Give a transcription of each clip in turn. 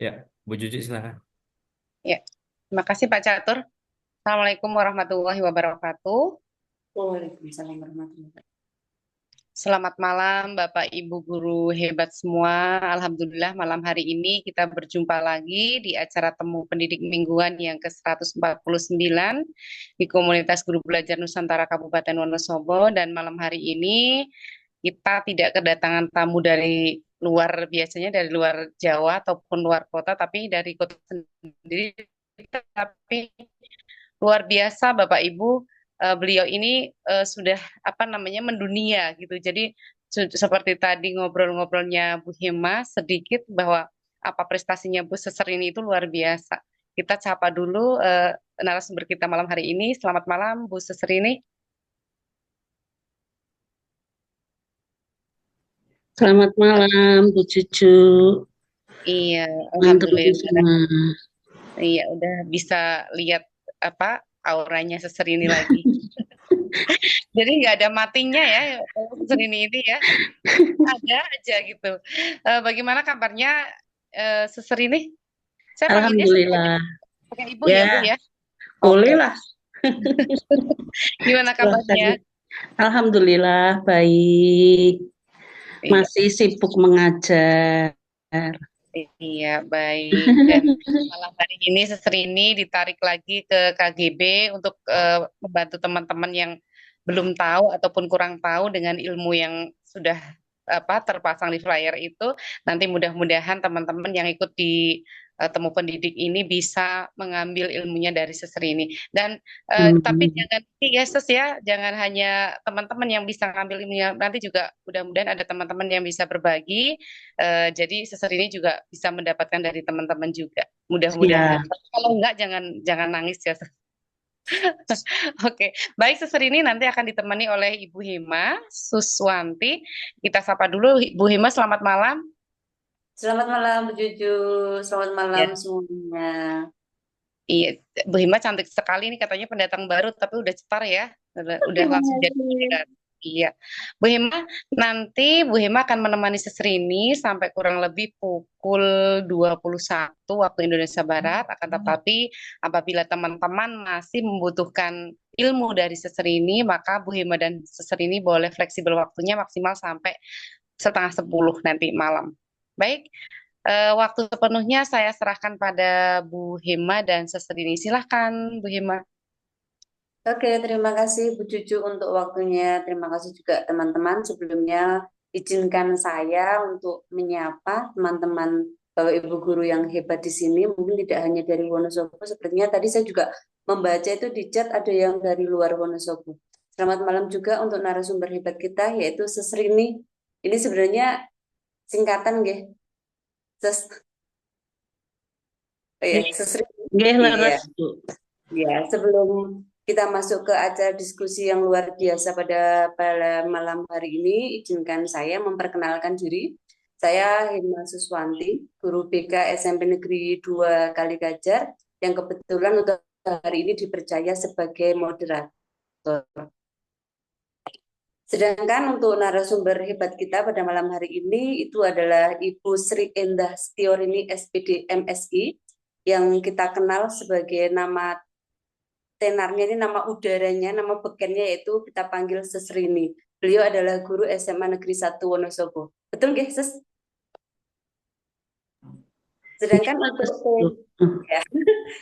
Ya, Bu Juji silakan. Ya, terima kasih Pak Catur. Assalamualaikum warahmatullahi wabarakatuh. Waalaikumsalam warahmatullahi wabarakatuh. Selamat malam Bapak Ibu guru hebat semua. Alhamdulillah malam hari ini kita berjumpa lagi di acara Temu Pendidik Mingguan yang ke-149 di Komunitas Guru Belajar Nusantara Kabupaten Wonosobo, dan malam hari ini kita tidak kedatangan tamu dari luar, biasanya dari luar Jawa ataupun luar kota, tapi dari kota sendiri. Tapi luar biasa Bapak Ibu, beliau ini sudah apa namanya mendunia gitu. Jadi seperti tadi ngobrol-ngobrolnya Bu Hema sedikit bahwa apa prestasinya Bu Seserini itu luar biasa. Kita sapa dulu narasumber kita malam hari ini. Selamat malam Bu Seserini. Selamat malam, Bu Cucu. Iya, Teman-teman alhamdulillah. semua. Iya, udah bisa lihat apa auranya Seserini lagi. Jadi nggak ada matinya ya kalau Seserini ini ya. Ada aja gitu. Bagaimana kabarnya Suster ini? Saya panggilnya Alhamdulillah. pakai ibu ya, Bu Ya, ya? Oke. boleh lah. Gimana Silahkan. kabarnya? Alhamdulillah, baik. Iya, Masih sibuk mengajar. iya baik. Dan malam hari ini Suster ini ditarik lagi ke KGB untuk membantu teman-teman yang belum tahu ataupun kurang tahu dengan ilmu yang sudah apa terpasang di flyer itu. Nanti mudah-mudahan teman-teman yang ikut di temu pendidik ini bisa mengambil ilmunya dari Suster ini. Dan tapi Hmm. jangan ya Sus ya, jangan hanya teman-teman yang bisa ngambil ilmunya, nanti juga mudah-mudahan ada teman-teman yang bisa berbagi. Jadi Suster ini juga bisa mendapatkan dari teman-teman juga. Mudah-mudahan. Ya, Tapi kalau enggak jangan jangan nangis ya. Oke, baik Suster ini nanti akan ditemani oleh Ibu Hema Suswanti. Kita sapa dulu Ibu Hema, selamat malam. selamat malam, Bu Cucu. Selamat malam Ya, semuanya. iya, Bu Hema cantik sekali nih, katanya pendatang baru tapi udah cetar ya. Udah Terima langsung jadi kasih. pendatang. Iya. Bu Hema, nanti Bu Hema akan menemani Sesrini sampai kurang lebih pukul 21 waktu Indonesia Barat. Akan tetapi apabila teman-teman masih membutuhkan ilmu dari Sesrini, maka Bu Hema dan Sesrini boleh fleksibel waktunya maksimal sampai setengah 10 nanti malam. Baik, waktu sepenuhnya saya serahkan pada Bu Hema dan Sesrini. Silahkan Bu Hema. Oke, terima kasih Bu Cucu untuk waktunya. Terima kasih juga teman-teman. Sebelumnya izinkan saya untuk menyapa teman-teman Bapak Ibu guru yang hebat di sini. Mungkin tidak hanya dari Wonosobo. Sepertinya tadi saya juga membaca itu di chat ada yang dari luar Wonosobo. Selamat malam juga untuk narasumber hebat kita yaitu Sesrini. Ini sebenarnya singkatan nggih. Ses, ya, Sesrini. Nggih, Iya. leres, Bu. Ya, sebelum kita masuk ke acara diskusi yang luar biasa pada malam hari ini, izinkan saya memperkenalkan diri. Saya Hima Suswanti, guru BK SMP Negeri 2 Kaligajar, yang kebetulan untuk hari ini dipercaya sebagai moderator. Sedangkan untuk narasumber hebat kita pada malam hari ini itu adalah Ibu Sri Endah Stiorini SPD MSI, yang kita kenal sebagai nama tenarnya ini, nama udaranya, nama bekennya yaitu kita panggil Sesrini. Beliau adalah guru SMA Negeri 1 Wonosobo. Betul nggih, Ses? Sedangkan untuk ya,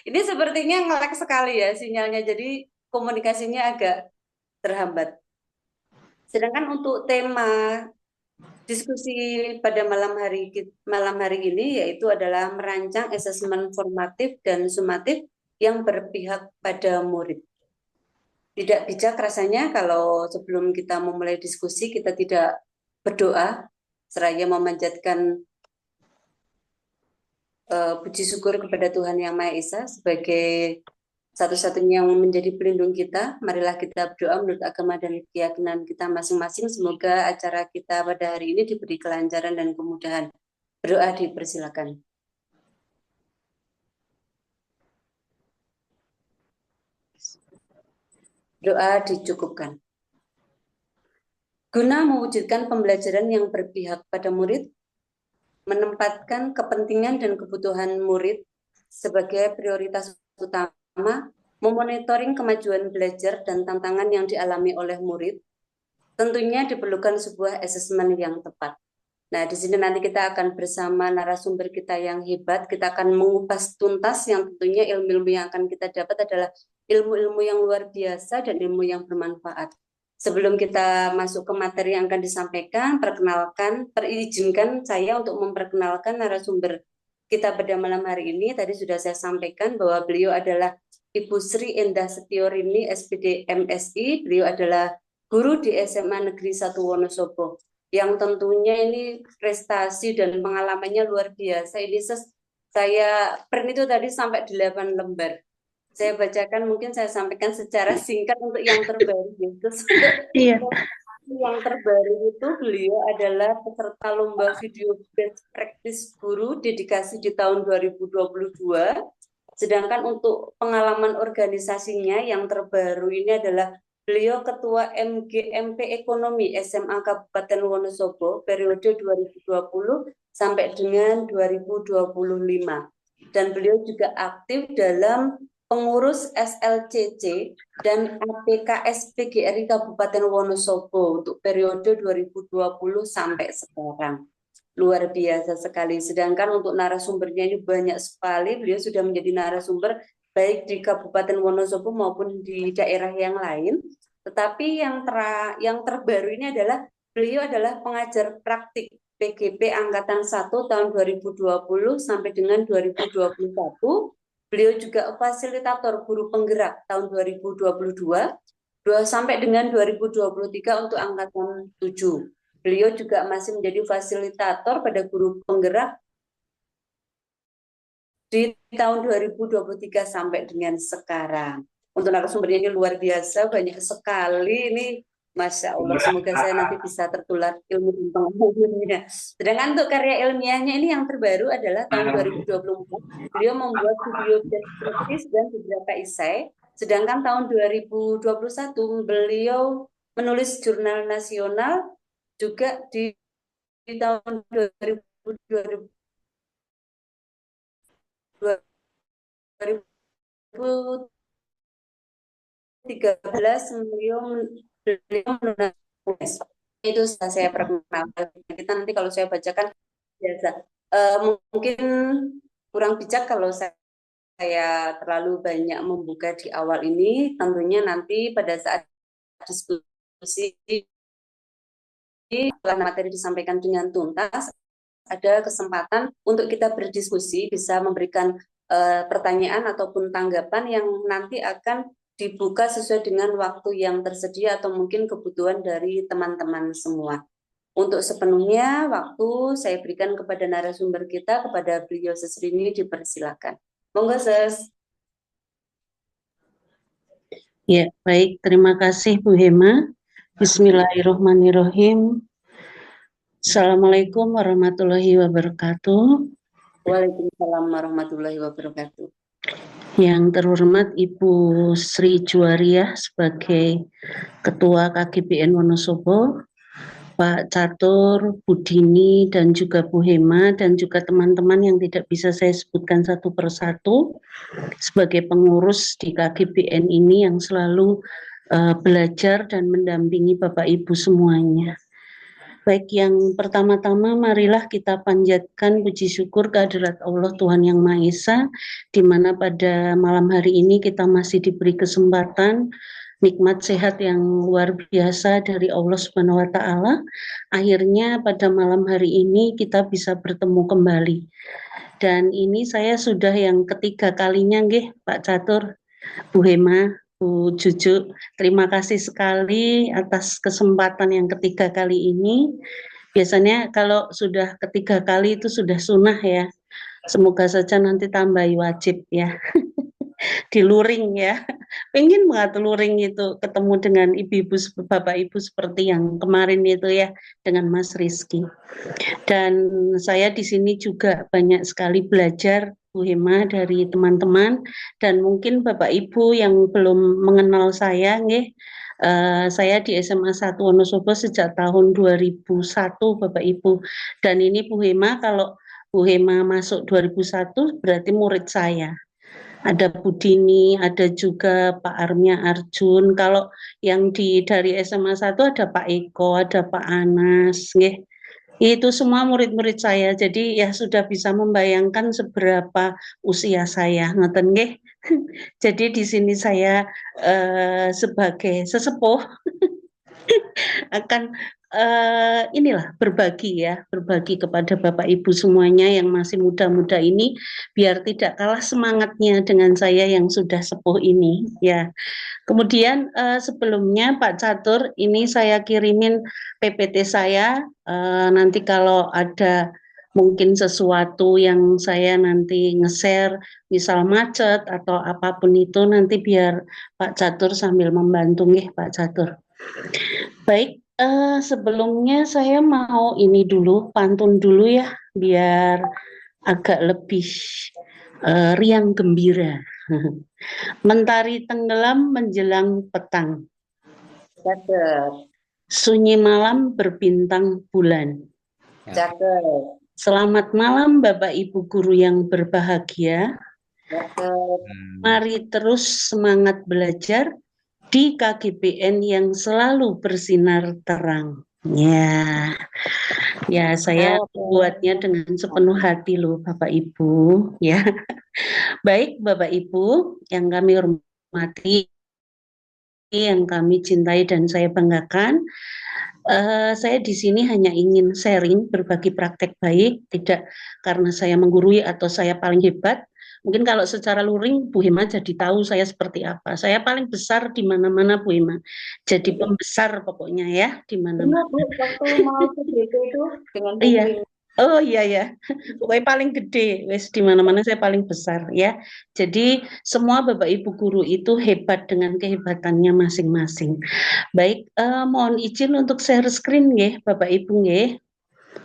ini sepertinya ngelek sekali ya sinyalnya, jadi komunikasinya agak terhambat. Sedangkan untuk tema diskusi pada malam hari ini yaitu adalah merancang asesmen formatif dan sumatif yang berpihak pada murid. Tidak bijak rasanya kalau sebelum kita memulai diskusi kita tidak berdoa seraya memanjatkan puji syukur kepada Tuhan Yang Maha Esa sebagai satu-satunya yang menjadi pelindung kita. Marilah kita berdoa menurut agama dan keyakinan kita masing-masing. Semoga acara kita pada hari ini diberi kelancaran dan kemudahan. Berdoa dipersilakan. Doa dicukupkan. Guna mewujudkan pembelajaran yang berpihak pada murid, menempatkan kepentingan dan kebutuhan murid sebagai prioritas utama, memonitoring kemajuan belajar dan tantangan yang dialami oleh murid. Tentunya diperlukan sebuah asesmen yang tepat. Nah, di sini nanti kita akan bersama narasumber kita yang hebat, kita akan mengupas tuntas yang tentunya ilmu-ilmu yang akan kita dapat adalah ilmu-ilmu yang luar biasa dan ilmu yang bermanfaat. Sebelum kita masuk ke materi yang akan disampaikan, perizinkan saya untuk memperkenalkan narasumber kita pada malam hari ini. Tadi sudah saya sampaikan bahwa beliau adalah Ibu Sri Endah Setiorini, SPD MSI. Beliau adalah guru di SMA Negeri 1 Wonosobo, yang tentunya ini prestasi dan pengalamannya luar biasa. Ini saya print itu tadi sampai 8 lembar. Saya bacakan, mungkin saya sampaikan secara singkat untuk yang terbaru. Yang terbaru itu beliau adalah peserta lomba video best practice guru dedikasi di tahun 2022. Sedangkan untuk pengalaman organisasinya yang terbaru ini adalah beliau Ketua MGMP Ekonomi SMA Kabupaten Wonosobo periode 2020 sampai dengan 2025. Dan beliau juga aktif dalam pengurus SLCC dan APKS PGRI Kabupaten Wonosobo untuk periode 2020 sampai sekarang. Luar biasa sekali. Sedangkan untuk narasumbernya ini banyak sekali. Beliau sudah menjadi narasumber baik di Kabupaten Wonosobo maupun di daerah yang lain. Tetapi yang terbaru ini adalah beliau adalah pengajar praktik PGP Angkatan 1 tahun 2020 sampai dengan 2021. Beliau juga fasilitator guru penggerak tahun 2022 sampai dengan 2023 untuk Angkatan 7. Beliau juga masih menjadi fasilitator pada guru penggerak di tahun 2023 sampai dengan sekarang. Untuk narasumbernya ini luar biasa, banyak sekali ini. Masya Allah, semoga saya nanti bisa tertular ilmu dan pengalamannya. Sedangkan untuk karya ilmiahnya ini yang terbaru adalah tahun 2024. Beliau membuat video deskriptif dan beberapa esai. Sedangkan tahun 2021 beliau menulis jurnal nasional, juga di tahun 2013 beliau menulis. Itu saya perkenalkan. Kita nanti kalau saya bacakan biasa. Mungkin kurang bijak kalau saya terlalu banyak membuka di awal ini. Tentunya nanti pada saat diskusi setelah materi disampaikan dengan tuntas, ada kesempatan untuk kita berdiskusi, bisa memberikan pertanyaan ataupun tanggapan yang nanti akan dibuka sesuai dengan waktu yang tersedia atau mungkin kebutuhan dari teman-teman semua. Untuk sepenuhnya waktu saya berikan kepada narasumber kita, kepada beliau Sesrini, dipersilakan. Monggo, Ses. Ya, baik. Terima kasih Bu Hema. Bismillahirrahmanirrahim. Assalamualaikum warahmatullahi wabarakatuh. Waalaikumsalam warahmatullahi wabarakatuh. Yang terhormat Ibu Sri Juwariah sebagai Ketua KGBN Wonosobo, Pak Catur, Bu Dini, dan juga Bu Hema, dan juga teman-teman yang tidak bisa saya sebutkan satu persatu sebagai pengurus di KGBN ini yang selalu belajar dan mendampingi Bapak Ibu semuanya. Baik, yang pertama-tama marilah kita panjatkan puji syukur kehadirat Allah Tuhan Yang Maha Esa, di mana pada malam hari ini kita masih diberi kesempatan nikmat sehat yang luar biasa dari Allah Subhanahu wa Ta'ala. Akhirnya pada malam hari ini kita bisa bertemu kembali. Dan ini saya sudah yang ketiga kalinya nggih, Pak Catur, Bu Hema, Bu Juju, terima kasih sekali atas kesempatan yang ketiga kali ini. Biasanya kalau sudah ketiga kali itu sudah sunnah ya. Semoga saja nanti tambah wajib ya. Di luring ya. Pengen banget luring itu ketemu dengan ibu-ibu, bapak ibu seperti yang kemarin itu ya, dengan Mas Rizky. Dan saya di sini juga banyak sekali belajar Bu Hema dari teman-teman, dan mungkin Bapak Ibu yang belum mengenal saya nggih, saya di SMA 1 Wonosobo sejak tahun 2001 Bapak Ibu. Dan ini Bu Hema kalau Bu Hema masuk 2001 berarti murid saya. Ada Budini, ada juga Pak Armia Arjun. Kalau yang dari SMA 1 ada Pak Eko, ada Pak Anas, nggih. Itu semua murid-murid saya. Jadi ya sudah bisa membayangkan seberapa usia saya, ngoten nggih. Jadi di sini saya sebagai sesepuh akan inilah berbagi kepada Bapak Ibu semuanya yang masih muda-muda ini biar tidak kalah semangatnya dengan saya yang sudah sepuh ini ya. Kemudian sebelumnya Pak Catur ini saya kirimin PPT saya, nanti kalau ada mungkin sesuatu yang saya nanti nge-share misal macet atau apapun itu nanti biar Pak Catur sambil membantu nggih Pak Catur. Baik, sebelumnya saya mau ini dulu, pantun dulu ya, biar agak lebih riang gembira. Mentari tenggelam menjelang petang, Cakep, sunyi malam berbintang bulan. cakep, Selamat malam Bapak Ibu guru yang berbahagia. cakep. Mari terus semangat belajar di KGBN yang selalu bersinar terang. Ya saya buatnya dengan sepenuh hati loh Bapak Ibu ya. Baik Bapak Ibu yang kami hormati, yang kami cintai dan saya banggakan, saya di sini hanya ingin sharing, berbagi praktek baik, tidak karena saya menggurui atau saya paling hebat. Mungkin kalau secara luring Bu Hema jadi tahu saya seperti apa. Saya paling besar di mana-mana Bu Hema. Jadi pembesar pokoknya ya di mana-mana. Benar Bu, waktu mau ke GP itu dengan Bu Iya. Win. Oh iya ya. Pokoknya paling gede, wes di mana-mana saya paling besar ya. Jadi semua Bapak Ibu guru itu hebat dengan kehebatannya masing-masing. Baik, mohon izin untuk share screen ya Bapak Ibu ya.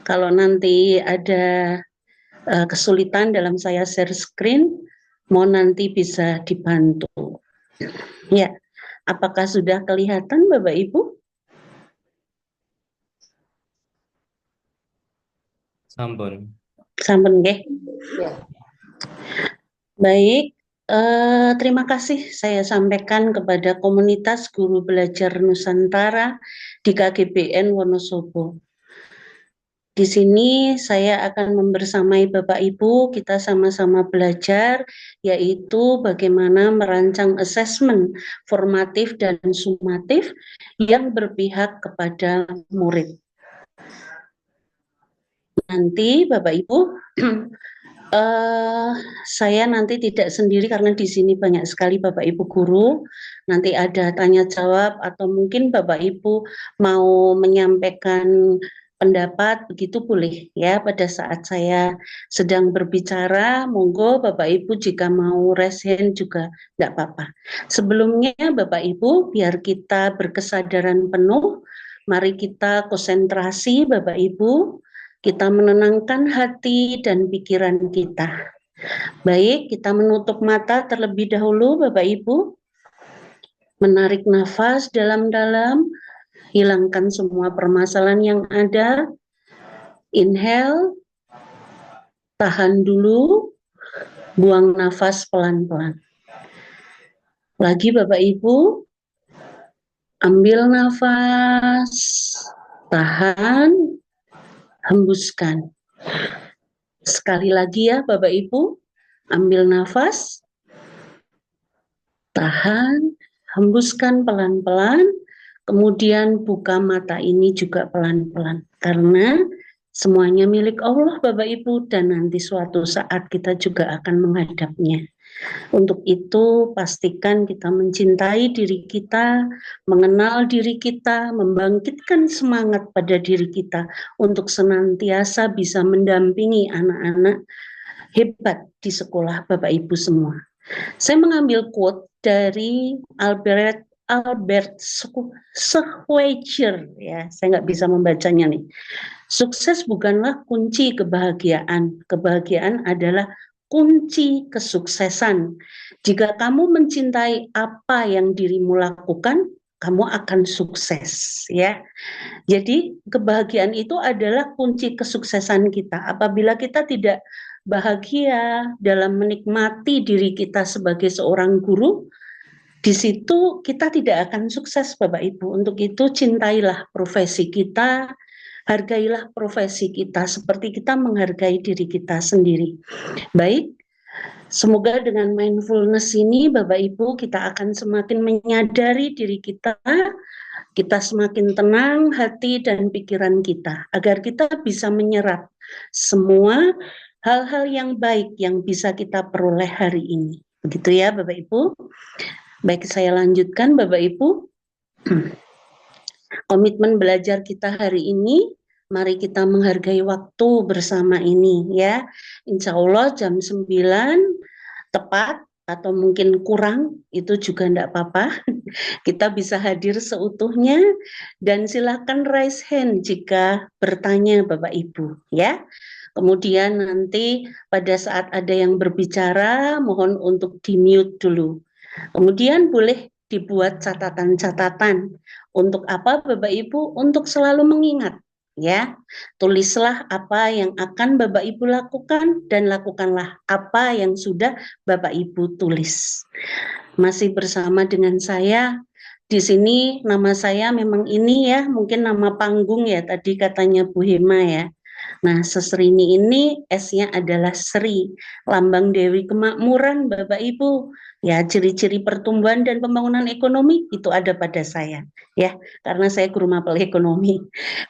Kalau nanti ada kesulitan dalam saya share screen, mohon nanti bisa dibantu. Ya, apakah sudah kelihatan Bapak Ibu? Sampun. Sampun nggih. Ya. Baik, terima kasih saya sampaikan kepada komunitas guru belajar Nusantara di KGBN Wonosobo. Di sini saya akan membersamai Bapak Ibu, kita sama-sama belajar, yaitu bagaimana merancang asesmen formatif dan sumatif yang berpihak kepada murid. Nanti Bapak Ibu, saya nanti tidak sendiri karena di sini banyak sekali Bapak Ibu guru. Nanti ada tanya jawab atau mungkin Bapak Ibu mau menyampaikan pendapat, begitu boleh ya pada saat saya sedang berbicara. Monggo Bapak Ibu jika mau raise hand juga tidak apa-apa. Sebelumnya Bapak Ibu biar kita berkesadaran penuh, mari kita konsentrasi Bapak Ibu. Kita menenangkan hati dan pikiran kita. Baik, kita menutup mata terlebih dahulu Bapak Ibu. Menarik nafas dalam-dalam, hilangkan semua permasalahan yang ada. Inhale, tahan dulu, buang nafas pelan-pelan. Lagi Bapak Ibu, ambil nafas, tahan, hembuskan. Sekali lagi ya Bapak Ibu, ambil nafas, tahan, hembuskan pelan-pelan, kemudian buka mata ini juga pelan-pelan. Karena semuanya milik Allah Bapak Ibu dan nanti suatu saat kita juga akan menghadapnya. Untuk itu pastikan kita mencintai diri kita, mengenal diri kita, membangkitkan semangat pada diri kita untuk senantiasa bisa mendampingi anak-anak hebat di sekolah Bapak Ibu semua. Saya mengambil quote dari Albert Schweitzer ya, saya nggak bisa membacanya nih. Sukses bukanlah kunci kebahagiaan. Kebahagiaan adalah kunci kesuksesan. Jika kamu mencintai apa yang dirimu lakukan, kamu akan sukses ya. Jadi kebahagiaan itu adalah kunci kesuksesan kita. Apabila kita tidak bahagia dalam menikmati diri kita sebagai seorang guru, di situ kita tidak akan sukses Bapak Ibu. Untuk itu cintailah profesi kita, hargailah profesi kita seperti kita menghargai diri kita sendiri. Baik, semoga dengan mindfulness ini Bapak Ibu kita akan semakin menyadari diri kita semakin tenang hati dan pikiran kita, agar kita bisa menyerap semua hal-hal yang baik yang bisa kita peroleh hari ini. Begitu ya Bapak Ibu. Baik, saya lanjutkan Bapak Ibu. Komitmen belajar kita hari ini, mari kita menghargai waktu bersama ini ya. Insya Allah jam 9 tepat atau mungkin kurang, itu juga enggak apa-apa. Kita bisa hadir seutuhnya dan silakan raise hand jika bertanya Bapak Ibu ya. Kemudian nanti pada saat ada yang berbicara mohon untuk di-mute dulu. Kemudian boleh dibuat catatan-catatan. Untuk apa Bapak Ibu? Untuk selalu mengingat ya. Tulislah apa yang akan Bapak Ibu lakukan dan lakukanlah apa yang sudah Bapak Ibu tulis. Masih bersama dengan saya di sini, nama saya memang ini ya, mungkin nama panggung ya, tadi katanya Bu Hema ya. Nah, Sesrini ini S-nya adalah Sri, lambang Dewi Kemakmuran Bapak Ibu. Ya, ciri-ciri pertumbuhan dan pembangunan ekonomi itu ada pada saya ya, karena saya guru mapel ekonomi.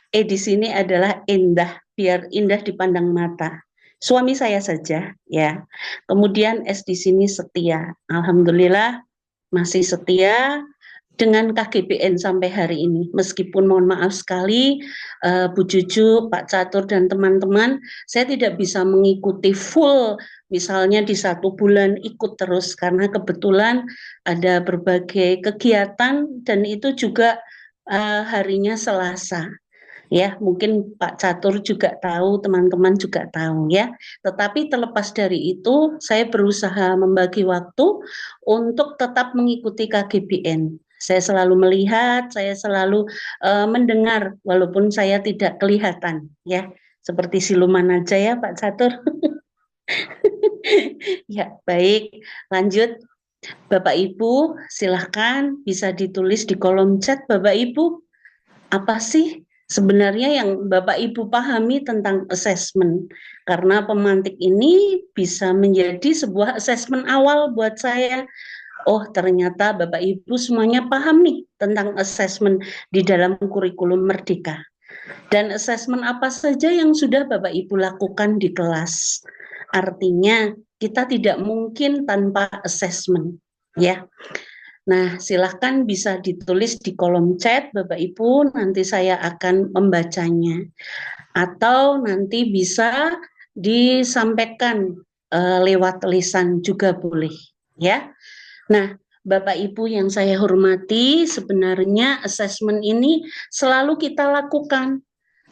Di sini adalah indah, biar indah dipandang mata. Suami saya saja ya. Kemudian S di sini setia. Alhamdulillah masih setia dengan KGBN sampai hari ini. Meskipun mohon maaf sekali Bu Juju, Pak Catur dan teman-teman, saya tidak bisa mengikuti full misalnya di 1 bulan ikut terus karena kebetulan ada berbagai kegiatan dan itu juga harinya Selasa. Ya, mungkin Pak Catur juga tahu, teman-teman juga tahu ya. Tetapi terlepas dari itu, saya berusaha membagi waktu untuk tetap mengikuti KGBN. Saya selalu melihat, saya selalu mendengar, walaupun saya tidak kelihatan ya. Seperti siluman aja ya Pak Catur. Ya, baik. Lanjut. Bapak Ibu, silahkan bisa ditulis di kolom chat Bapak Ibu. Apa sih sebenarnya yang Bapak Ibu pahami tentang assessment? Karena pemantik ini bisa menjadi sebuah assessment awal buat saya. Oh, ternyata Bapak Ibu semuanya paham nih tentang assessment di dalam kurikulum Merdeka. Dan assessment apa saja yang sudah Bapak Ibu lakukan di kelas? Artinya kita tidak mungkin tanpa assessment, ya. Nah, silahkan bisa ditulis di kolom chat Bapak Ibu, nanti saya akan membacanya. Atau nanti bisa disampaikan lewat lisan juga boleh, ya. Nah, Bapak Ibu yang saya hormati, sebenarnya assessment ini selalu kita lakukan.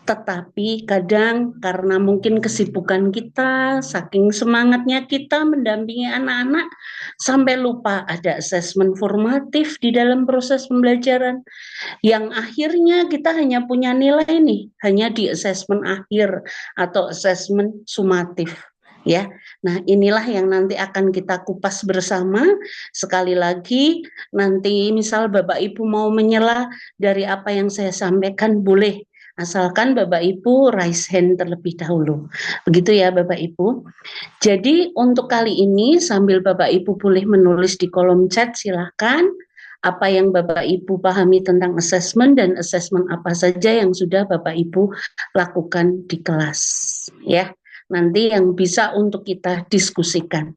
Tetapi kadang karena mungkin kesibukan kita, saking semangatnya kita mendampingi anak-anak, sampai lupa ada asesmen formatif di dalam proses pembelajaran. Yang akhirnya kita hanya punya nilai nih, hanya di asesmen akhir atau asesmen sumatif. Ya, nah inilah yang nanti akan kita kupas bersama. Sekali lagi, nanti misal Bapak Ibu mau menyela dari apa yang saya sampaikan boleh. Asalkan Bapak Ibu raise hand terlebih dahulu. Begitu ya Bapak Ibu. Jadi untuk kali ini sambil Bapak Ibu boleh menulis di kolom chat silahkan apa yang Bapak Ibu pahami tentang assessment dan assessment apa saja yang sudah Bapak Ibu lakukan di kelas. Ya, nanti yang bisa untuk kita diskusikan.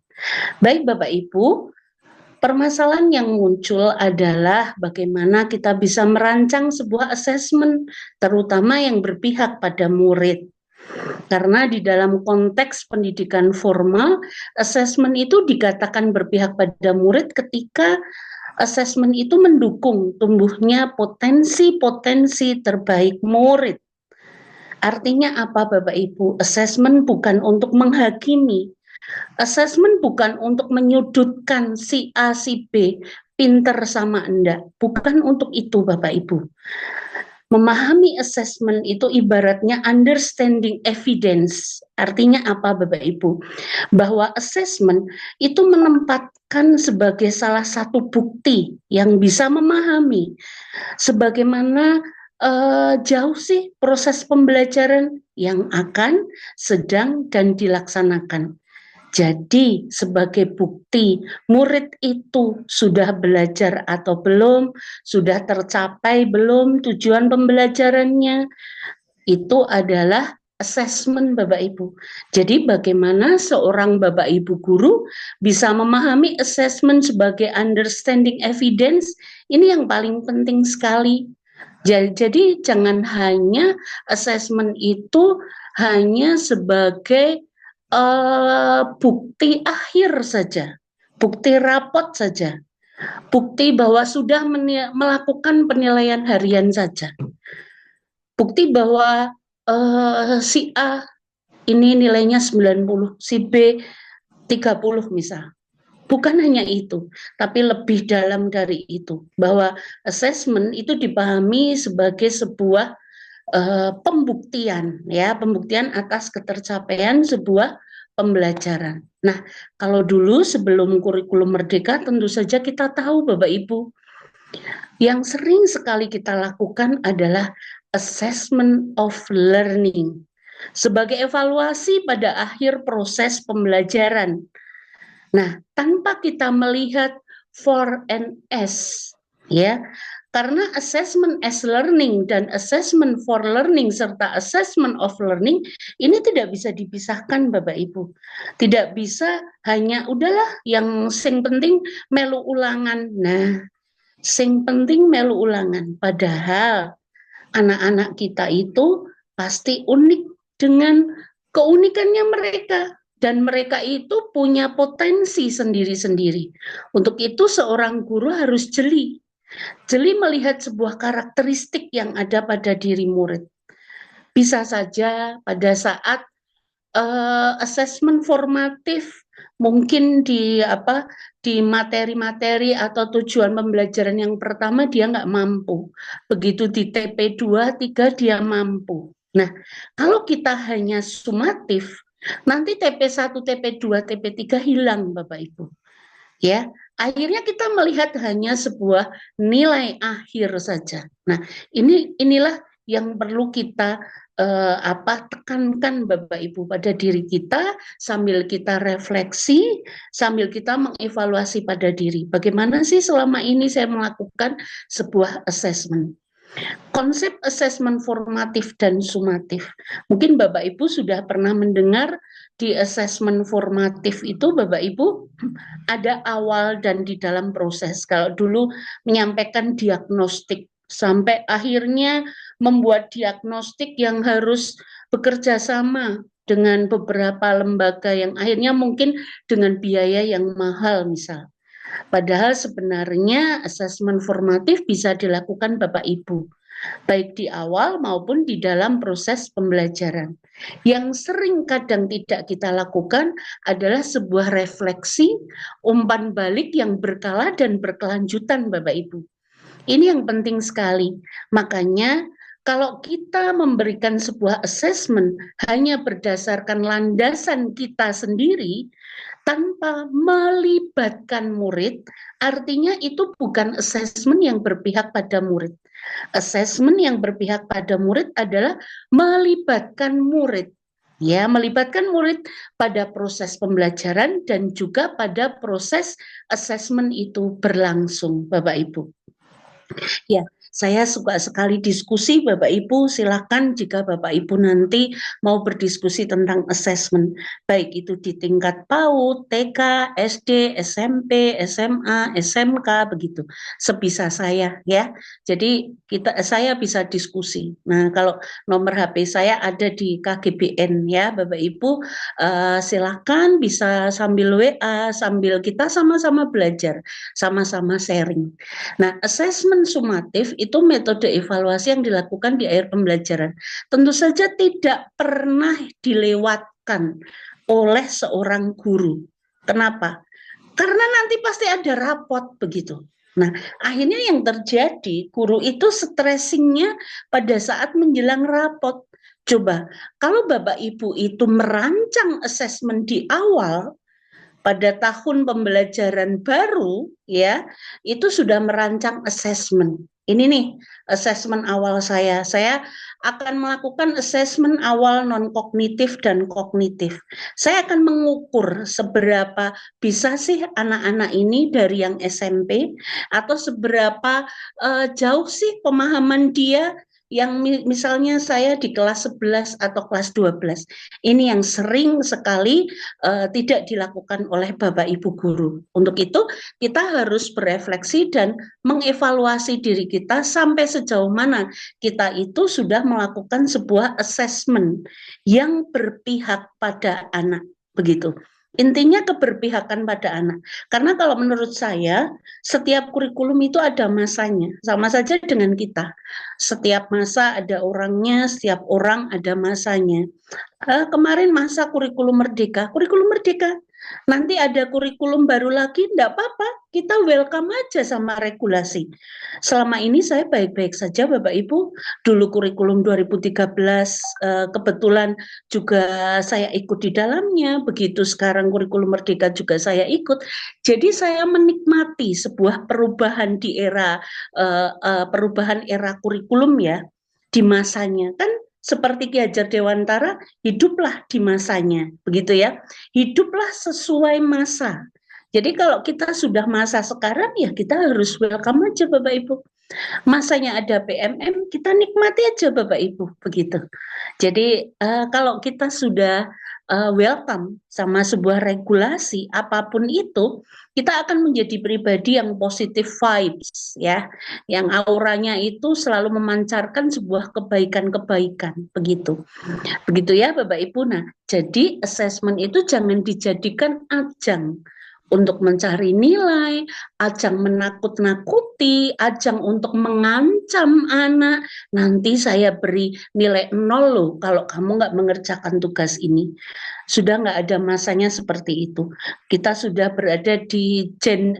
Baik Bapak Ibu. Permasalahan yang muncul adalah bagaimana kita bisa merancang sebuah assessment, terutama yang berpihak pada murid. Karena di dalam konteks pendidikan formal, assessment itu dikatakan berpihak pada murid ketika assessment itu mendukung tumbuhnya potensi-potensi terbaik murid. Artinya apa Bapak Ibu? Assessment bukan untuk menghakimi. Assessment bukan untuk menyudutkan si A, si B, pinter sama enggak. Bukan untuk itu Bapak Ibu. Memahami assessment itu ibaratnya understanding evidence. Artinya apa Bapak Ibu? Bahwa assessment itu menempatkan sebagai salah satu bukti yang bisa memahami sebagaimana jauh sih proses pembelajaran yang akan, sedang, dan dilaksanakan. Jadi sebagai bukti murid itu sudah belajar atau belum, sudah tercapai belum tujuan pembelajarannya, itu adalah assessment Bapak Ibu. Jadi bagaimana seorang Bapak Ibu guru bisa memahami assessment sebagai understanding evidence, ini yang paling penting sekali. Jadi jangan hanya assessment itu hanya sebagai bukti akhir saja, bukti rapot saja, bukti bahwa sudah melakukan penilaian harian saja, bukti bahwa si A ini nilainya 90, si B 30 misal. Bukan hanya itu, tapi lebih dalam dari itu, bahwa assessment itu dipahami sebagai sebuah pembuktian, ya, pembuktian atas ketercapaian sebuah pembelajaran. Nah, kalau dulu sebelum kurikulum Merdeka, tentu saja kita tahu Bapak Ibu, yang sering sekali kita lakukan adalah assessment of learning sebagai evaluasi pada akhir proses pembelajaran. Nah, tanpa kita melihat 4S, ya, karena assessment as learning dan assessment for learning serta assessment of learning ini tidak bisa dipisahkan Bapak Ibu. Tidak bisa hanya udahlah yang sing penting melu ulangan. Nah, sing penting melu ulangan. Padahal anak-anak kita itu pasti unik dengan keunikannya mereka. Dan mereka itu punya potensi sendiri-sendiri. Untuk itu seorang guru harus jeli. Jeli melihat sebuah karakteristik yang ada pada diri murid. Bisa saja pada saat assessment formatif, mungkin di materi-materi atau tujuan pembelajaran yang pertama dia nggak mampu. Begitu di TP2, 3 dia mampu. Nah, kalau kita hanya sumatif, nanti TP1, TP2, TP3 hilang Bapak Ibu. Ya, akhirnya kita melihat hanya sebuah nilai akhir saja. Nah, inilah yang perlu kita tekankan Bapak Ibu pada diri kita sambil kita refleksi, sambil kita mengevaluasi pada diri. Bagaimana sih selama ini saya melakukan sebuah assessment? Konsep assessment formatif dan sumatif. Mungkin Bapak Ibu sudah pernah mendengar di assessment formatif itu Bapak Ibu ada awal dan di dalam proses. Kalau dulu menyampaikan diagnostik sampai akhirnya membuat diagnostik yang harus bekerja sama dengan beberapa lembaga yang akhirnya mungkin dengan biaya yang mahal misal. Padahal sebenarnya asesmen formatif bisa dilakukan Bapak Ibu, baik di awal maupun di dalam proses pembelajaran. Yang sering kadang tidak kita lakukan adalah sebuah refleksi, umpan balik yang berkala dan berkelanjutan Bapak Ibu. Ini yang penting sekali. Makanya kalau kita memberikan sebuah assessment hanya berdasarkan landasan kita sendiri, tanpa melibatkan murid, artinya itu bukan assessment yang berpihak pada murid. Assessment yang berpihak pada murid adalah melibatkan murid. Ya, melibatkan murid pada proses pembelajaran dan juga pada proses assessment itu berlangsung, Bapak Ibu. Ya, saya suka sekali diskusi Bapak Ibu, silakan jika Bapak Ibu nanti mau berdiskusi tentang assessment, baik itu di tingkat PAUD, TK, SD, SMP, SMA, SMK, begitu. Sebisa saya ya. Jadi saya bisa diskusi. Nah, kalau nomor HP saya ada di KGBN ya, Bapak Ibu, silakan bisa sambil WA, sambil kita sama-sama belajar, sama-sama sharing. Nah, assessment sumatif itu metode evaluasi yang dilakukan di akhir pembelajaran. Tentu saja tidak pernah dilewatkan oleh seorang guru. Kenapa? Karena nanti pasti ada rapot begitu. Nah, akhirnya yang terjadi, guru itu stressingnya pada saat menjelang rapot. Coba, kalau Bapak Ibu itu merancang asesmen di awal, pada tahun pembelajaran baru, ya, itu sudah merancang asesmen. Ini nih, asesmen awal saya. Saya akan melakukan asesmen awal non-kognitif dan kognitif. Saya akan mengukur seberapa bisa sih anak-anak ini dari yang SMP, atau seberapa jauh sih pemahaman dia yang misalnya saya di kelas 11 atau kelas 12. Ini yang sering sekali tidak dilakukan oleh Bapak Ibu guru. Untuk itu, kita harus berefleksi dan mengevaluasi diri kita sampai sejauh mana kita itu sudah melakukan sebuah assessment yang berpihak pada anak. Begitu. Intinya keberpihakan pada anak. Karena kalau menurut saya, setiap kurikulum itu ada masanya. Sama saja dengan kita. Setiap masa ada orangnya, setiap orang ada masanya. Kemarin masa kurikulum merdeka, nanti ada kurikulum baru lagi, enggak apa-apa, kita welcome aja sama regulasi. Selama ini saya baik-baik saja Bapak Ibu, dulu kurikulum 2013 kebetulan juga saya ikut di dalamnya, begitu sekarang kurikulum merdeka juga saya ikut, jadi saya menikmati sebuah perubahan di era perubahan era kurikulum ya, di masanya, kan seperti Ki Hajar Dewantara, hiduplah di masanya, begitu ya. Hiduplah sesuai masa. Jadi kalau kita sudah masa sekarang, ya kita harus welcome aja Bapak Ibu. Masanya ada PMM, kita nikmati aja Bapak Ibu, begitu. Jadi kalau kita sudah welcome sama sebuah regulasi apapun itu, kita akan menjadi pribadi yang positive vibes ya, yang auranya itu selalu memancarkan sebuah kebaikan-kebaikan, begitu. Begitu ya Bapak Ibu. Nah, jadi assessment itu jangan dijadikan ajang untuk mencari nilai, ajang menakut-nakuti, ajang untuk mengancam anak. Nanti saya beri nilai 0 loh kalau kamu nggak mengerjakan tugas ini. Sudah nggak ada masanya seperti itu. Kita sudah berada di gen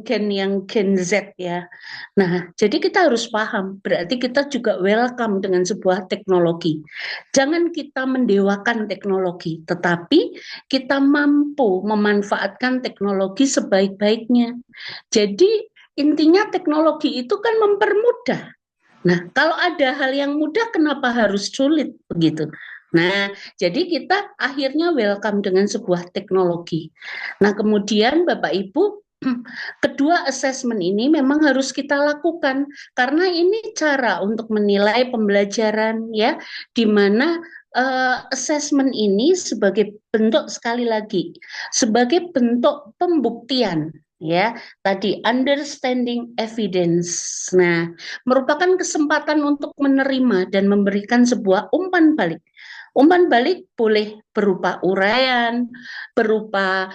yang Gen Z ya. Nah, jadi kita harus paham, berarti kita juga welcome dengan sebuah teknologi. Jangan kita mendewakan teknologi, tetapi kita mampu memanfaatkan teknologi sebaik-baiknya. Jadi intinya teknologi itu kan mempermudah. Nah, kalau ada hal yang mudah, kenapa harus sulit begitu? Nah, jadi kita akhirnya welcome dengan sebuah teknologi. Nah, kemudian Bapak Ibu, kedua assessment ini memang harus kita lakukan karena ini cara untuk menilai pembelajaran ya, di mana assessment ini sebagai bentuk, sekali lagi, sebagai bentuk pembuktian ya, tadi understanding evidence. Nah, merupakan kesempatan untuk menerima dan memberikan sebuah umpan balik. Umpan balik boleh berupa uraian, berupa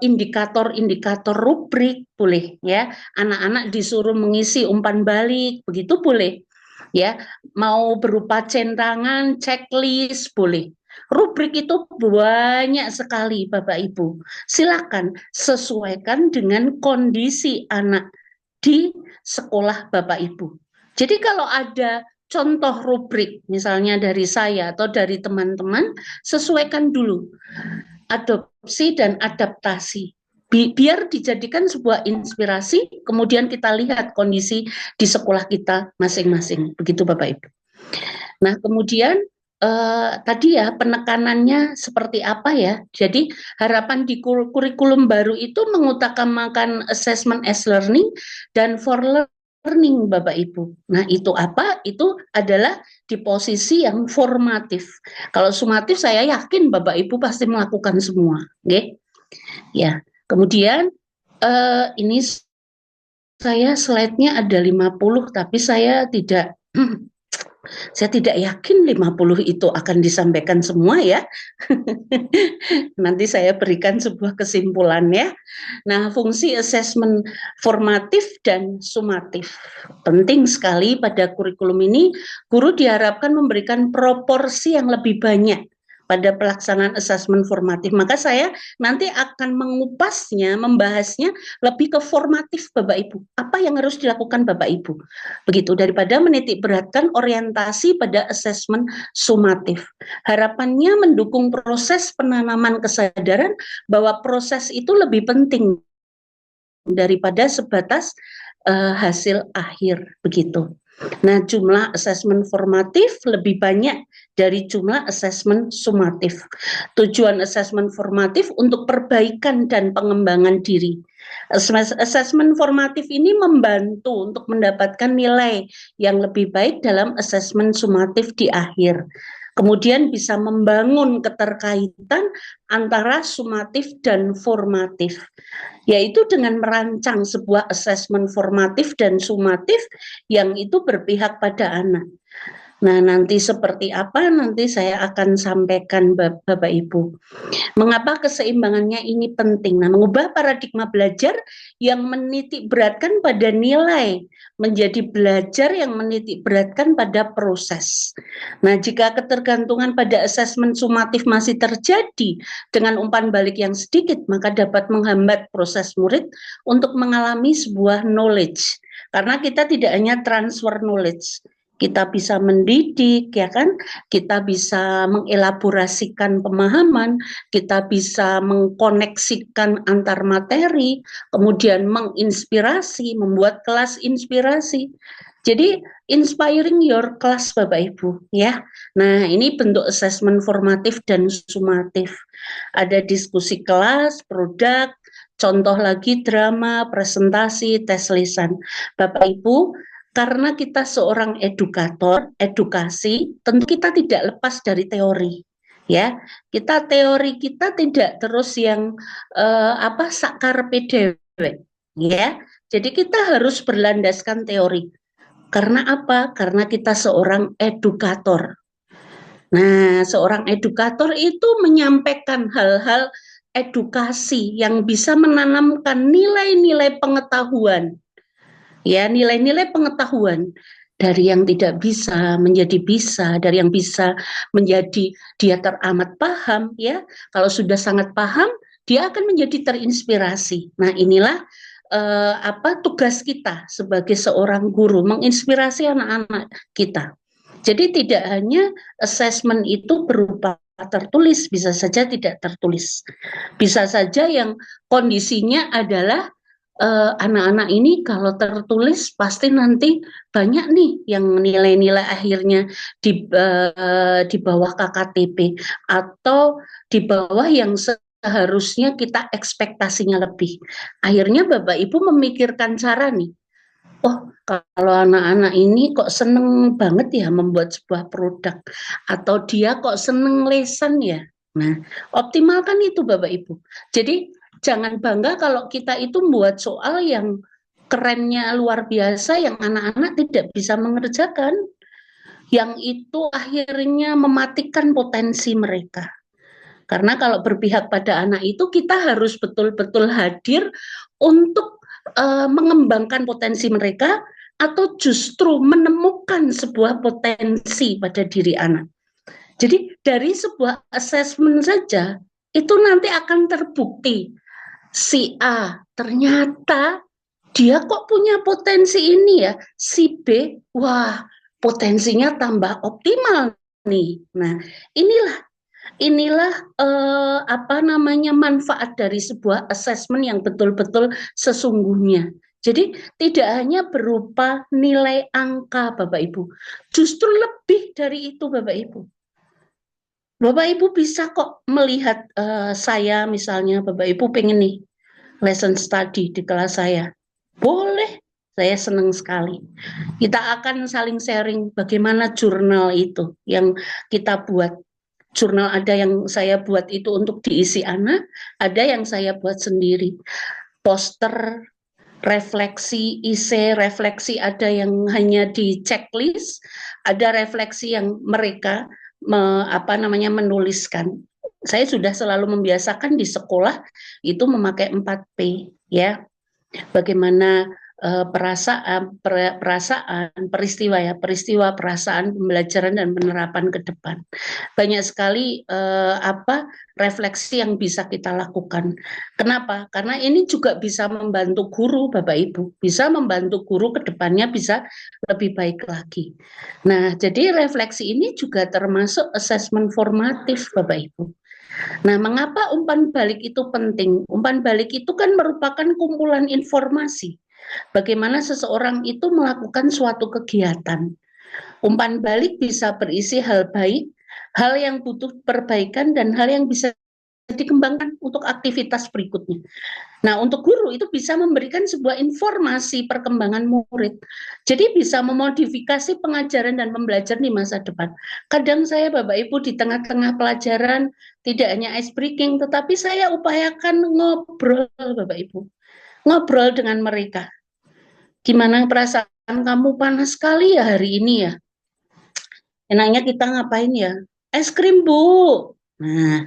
indikator-indikator rubrik, boleh ya. Anak-anak disuruh mengisi umpan balik, begitu boleh. Ya, mau berupa centangan, checklist, boleh. Rubrik itu banyak sekali Bapak Ibu. Silakan sesuaikan dengan kondisi anak di sekolah Bapak Ibu. Jadi kalau ada contoh rubrik misalnya dari saya atau dari teman-teman, sesuaikan dulu adopsi dan adaptasi. Biar dijadikan sebuah inspirasi, kemudian kita lihat kondisi di sekolah kita masing-masing. Begitu Bapak Ibu. Nah, kemudian tadi ya penekanannya seperti apa ya. Jadi harapan di kurikulum baru itu mengutamakan assessment as learning dan for learning Bapak Ibu. Nah, itu apa? Itu adalah di posisi yang formatif. Kalau sumatif saya yakin Bapak Ibu pasti melakukan semua, okay? Ya. Kemudian ini saya slide-nya ada 50 tapi saya tidak yakin 50 itu akan disampaikan semua ya. Nanti saya berikan sebuah kesimpulan ya. Nah, fungsi assessment formatif dan sumatif. Penting sekali pada kurikulum ini, guru diharapkan memberikan proporsi yang lebih banyak pada pelaksanaan asesmen formatif. Maka saya nanti akan mengupasnya, membahasnya lebih ke formatif Bapak Ibu. Apa yang harus dilakukan Bapak Ibu? Begitu, daripada menitik beratkan orientasi pada asesmen sumatif. Harapannya mendukung proses penanaman kesadaran bahwa proses itu lebih penting daripada sebatas hasil akhir, begitu. Nah, jumlah asesmen formatif lebih banyak dari jumlah asesmen sumatif. Tujuan asesmen formatif untuk perbaikan dan pengembangan diri. Asesmen formatif ini membantu untuk mendapatkan nilai yang lebih baik dalam asesmen sumatif di akhir. Kemudian bisa membangun keterkaitan antara sumatif dan formatif, yaitu dengan merancang sebuah asesmen formatif dan sumatif yang itu berpihak pada anak. Nah, nanti seperti apa nanti saya akan sampaikan Bapak Ibu. Mengapa keseimbangannya ini penting? Nah, mengubah paradigma belajar yang menitik beratkan pada nilai menjadi belajar yang menitik beratkan pada proses. Nah, jika ketergantungan pada asesmen sumatif masih terjadi dengan umpan balik yang sedikit, maka dapat menghambat proses murid untuk mengalami sebuah knowledge. Karena kita tidak hanya transfer knowledge, kita bisa mendidik, ya kan? Kita bisa mengelaborasikan pemahaman, kita bisa mengkoneksikan antar materi, kemudian menginspirasi, membuat kelas inspirasi. Jadi inspiring your class Bapak Ibu, ya. Nah, ini bentuk asesmen formatif dan sumatif. Ada diskusi kelas, produk, contoh lagi drama, presentasi, tes lisan. Bapak Ibu, karena kita seorang edukator, edukasi, tentu kita tidak lepas dari teori, ya. Teori kita tidak terus yang sakar PDW, ya. Jadi kita harus berlandaskan teori. Karena apa? Karena kita seorang edukator. Nah, seorang edukator itu menyampaikan hal-hal edukasi yang bisa menanamkan nilai-nilai pengetahuan. Ya, nilai-nilai pengetahuan dari yang tidak bisa menjadi bisa, dari yang bisa menjadi dia teramat paham, ya. Kalau sudah sangat paham, dia akan menjadi terinspirasi. Nah, inilah tugas kita sebagai seorang guru, menginspirasi anak-anak kita. Jadi tidak hanya assessment itu berupa tertulis, bisa saja tidak tertulis. Bisa saja yang kondisinya adalah anak-anak ini kalau tertulis pasti nanti banyak nih yang nilai-nilai akhirnya di bawah KKTP atau di bawah yang seharusnya kita ekspektasinya lebih. Akhirnya Bapak Ibu memikirkan cara nih, oh kalau anak-anak ini kok seneng banget ya membuat sebuah produk, atau dia kok seneng lesan ya. Nah, optimalkan itu Bapak Ibu. Jadi jangan bangga kalau kita itu membuat soal yang kerennya luar biasa, yang anak-anak tidak bisa mengerjakan, yang itu akhirnya mematikan potensi mereka. Karena kalau berpihak pada anak itu kita harus betul-betul hadir untuk mengembangkan potensi mereka atau justru menemukan sebuah potensi pada diri anak. Jadi dari sebuah assessment saja itu nanti akan terbukti si A ternyata dia kok punya potensi ini ya, si B wah potensinya tambah optimal nih. Nah, inilah manfaat dari sebuah assessment yang betul-betul sesungguhnya. Jadi tidak hanya berupa nilai angka Bapak Ibu, justru lebih dari itu Bapak Ibu. Bapak Ibu bisa kok melihat saya misalnya, Bapak Ibu pengen nih lesson study di kelas saya. Boleh, saya senang sekali. Kita akan saling sharing bagaimana jurnal itu yang kita buat. Jurnal ada yang saya buat itu untuk diisi anak, ada yang saya buat sendiri. Poster, refleksi, isi refleksi ada yang hanya di checklist, ada refleksi yang mereka menuliskan. Saya sudah selalu membiasakan di sekolah itu memakai 4P, ya. Bagaimana peristiwa perasaan pembelajaran dan penerapan ke depan. Banyak sekali refleksi yang bisa kita lakukan. Kenapa? Karena ini juga bisa membantu guru, Bapak Ibu, bisa membantu guru ke depannya bisa lebih baik lagi. Nah, jadi refleksi ini juga termasuk asesmen formatif, Bapak Ibu. Nah, mengapa umpan balik itu penting? Umpan balik itu kan merupakan kumpulan informasi. Bagaimana seseorang itu melakukan suatu kegiatan. Umpan balik bisa berisi hal baik, hal yang butuh perbaikan, dan hal yang bisa dikembangkan untuk aktivitas berikutnya. Nah, untuk guru itu bisa memberikan sebuah informasi perkembangan murid. Jadi bisa memodifikasi pengajaran dan pembelajaran di masa depan. Kadang saya Bapak Ibu di tengah-tengah pelajaran tidak hanya ice breaking, tetapi saya upayakan ngobrol Bapak Ibu. Ngobrol dengan mereka. Gimana perasaan kamu, panas sekali ya hari ini ya? Enaknya kita ngapain ya? Es krim, Bu. Nah,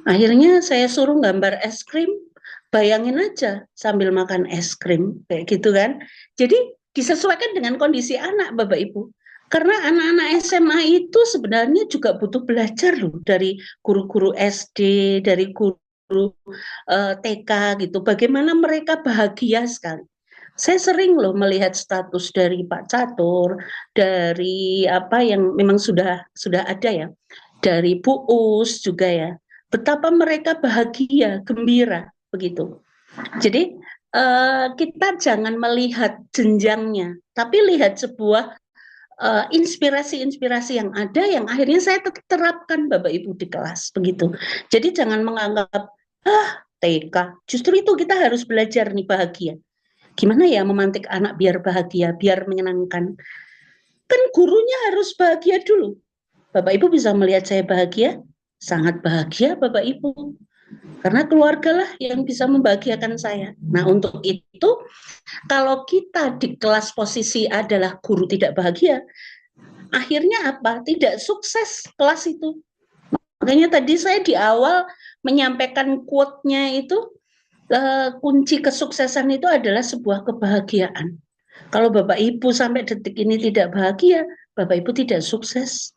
akhirnya saya suruh gambar es krim, bayangin aja sambil makan es krim, kayak gitu kan. Jadi disesuaikan dengan kondisi anak, Bapak Ibu. Karena anak-anak SMA itu sebenarnya juga butuh belajar loh dari guru-guru SD, dari guru TK gitu. Bagaimana mereka bahagia sekali. Saya sering loh melihat status dari Pak Catur, dari apa yang memang sudah ada ya, dari Bu Us juga ya. Betapa mereka bahagia, gembira begitu. Jadi kita jangan melihat jenjangnya, tapi lihat sebuah inspirasi-inspirasi yang ada yang akhirnya saya terapkan Bapak Ibu di kelas begitu. Jadi jangan menganggap TK, justru itu kita harus belajar nih bahagia. Gimana ya memantik anak biar bahagia, biar menyenangkan. Kan gurunya harus bahagia dulu. Bapak Ibu bisa melihat saya bahagia, sangat bahagia Bapak Ibu. Karena keluarga lah yang bisa membahagiakan saya. Nah, untuk itu kalau kita di kelas posisi adalah guru tidak bahagia, akhirnya apa? Tidak sukses kelas itu. Makanya tadi saya di awal menyampaikan quote-nya itu, kunci kesuksesan itu adalah sebuah kebahagiaan. Kalau Bapak Ibu sampai detik ini tidak bahagia, Bapak Ibu tidak sukses.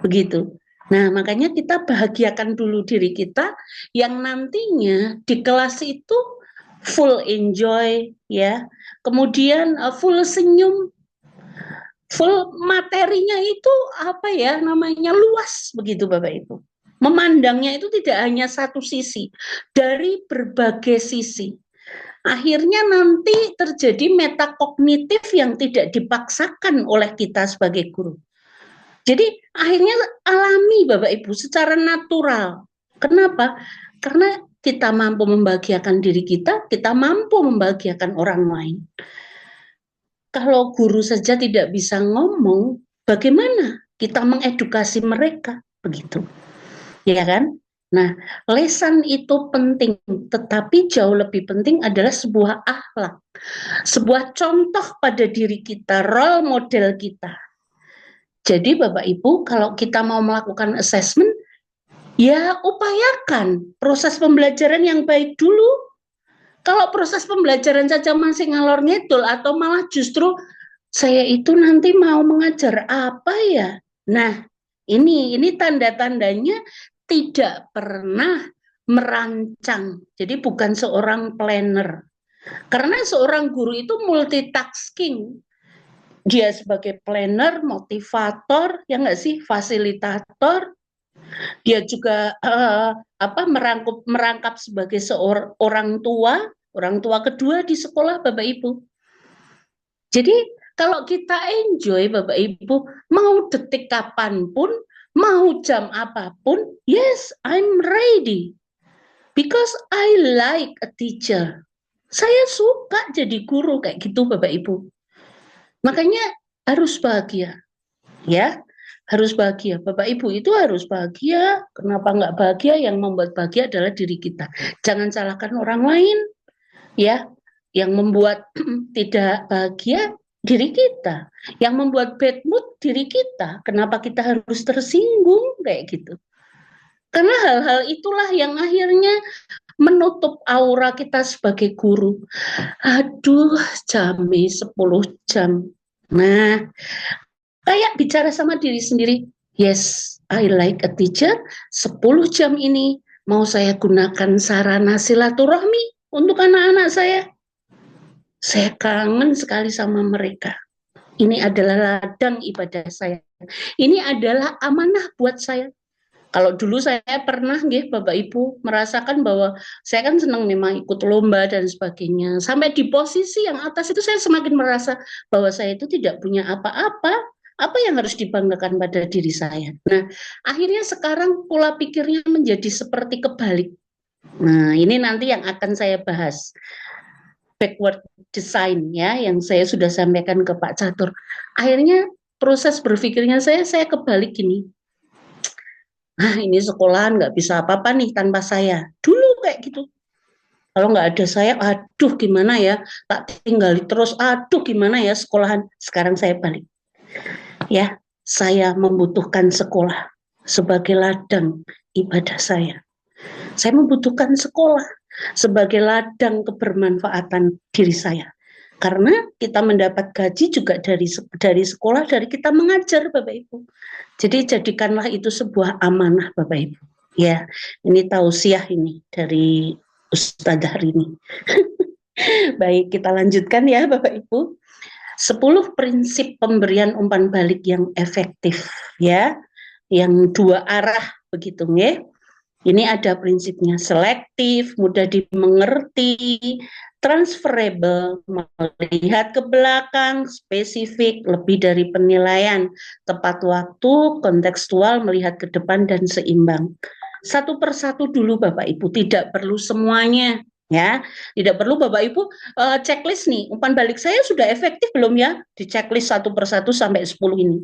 Begitu. Nah, makanya kita bahagiakan dulu diri kita yang nantinya di kelas itu full enjoy ya. Kemudian full senyum, full materinya itu apa ya namanya luas begitu Bapak Ibu. Memandangnya itu tidak hanya satu sisi, dari berbagai sisi. Akhirnya nanti terjadi metakognitif yang tidak dipaksakan oleh kita sebagai guru. Jadi akhirnya alami Bapak Ibu secara natural. Kenapa? Karena kita mampu membahagiakan diri kita mampu membahagiakan orang lain. Kalau guru saja tidak bisa ngomong, bagaimana kita mengedukasi mereka? Begitu. Ya kan? Nah, lesan itu penting, tetapi jauh lebih penting adalah sebuah akhlak, sebuah contoh pada diri kita, role model kita. Jadi Bapak Ibu, kalau kita mau melakukan assessment, ya upayakan proses pembelajaran yang baik dulu. Kalau proses pembelajaran saja masih ngalor ngidul atau malah justru saya itu nanti mau mengajar apa ya? Nah, ini tanda-tandanya tidak pernah merancang. Jadi bukan seorang planner. Karena seorang guru itu multitasking. Dia sebagai planner, motivator, ya nggak sih, fasilitator. Dia juga merangkap sebagai seorang orang tua kedua di sekolah Bapak Ibu. Jadi kalau kita enjoy Bapak Ibu, mau detik kapanpun, mau jam apapun, yes, I'm ready. Because I like a teacher. Saya suka jadi guru kayak gitu Bapak Ibu. Makanya harus bahagia, ya, harus bahagia. Bapak Ibu itu harus bahagia. Kenapa nggak bahagia? Yang membuat bahagia adalah diri kita. Jangan salahkan orang lain, ya. Yang membuat tidak bahagia diri kita. Yang membuat bad mood diri kita. Kenapa kita harus tersinggung kayak gitu? Karena hal-hal itulah yang akhirnya menutup aura kita sebagai guru. Aduh, jam 10 jam. Nah, kayak bicara sama diri sendiri. Yes, I like a teacher. 10 jam ini mau saya gunakan sarana silaturahmi untuk anak-anak saya. Saya kangen sekali sama mereka. Ini adalah ladang ibadah saya. Ini adalah amanah buat saya. Kalau dulu saya pernah Bapak Ibu merasakan bahwa saya kan senang memang ikut lomba dan sebagainya. Sampai di posisi yang atas itu saya semakin merasa bahwa saya itu tidak punya apa-apa. Apa yang harus dibanggakan pada diri saya. Nah, akhirnya sekarang pola pikirnya menjadi seperti kebalik. Nah, ini nanti yang akan saya bahas. Backward design ya, yang saya sudah sampaikan ke Pak Catur. Akhirnya proses berpikirnya saya kebalik gini. Nah, ini sekolahan nggak bisa apa-apa nih tanpa saya. Dulu kayak gitu. Kalau nggak ada saya, aduh gimana ya, tak tinggali terus, aduh gimana ya sekolahan. Sekarang saya balik. Ya, saya membutuhkan sekolah sebagai ladang ibadah saya. Saya membutuhkan sekolah sebagai ladang kebermanfaatan diri saya. Karena kita mendapat gaji juga dari sekolah, dari kita mengajar Bapak Ibu. Jadi jadikanlah itu sebuah amanah Bapak Ibu. Ya, ini tausiah ini dari Ustadzah Rini. Baik, kita lanjutkan ya Bapak Ibu. 10 prinsip pemberian umpan balik yang efektif ya. Yang dua arah begitu ya. Ini ada prinsipnya selektif, mudah dimengerti, transferable, melihat ke belakang, spesifik, lebih dari penilaian, tepat waktu, kontekstual, melihat ke depan, dan seimbang. Satu persatu dulu Bapak Ibu, tidak perlu semuanya. Ya, tidak perlu Bapak Ibu checklist nih, umpan balik saya sudah efektif belum ya? Di checklist satu persatu sampai 10 ini.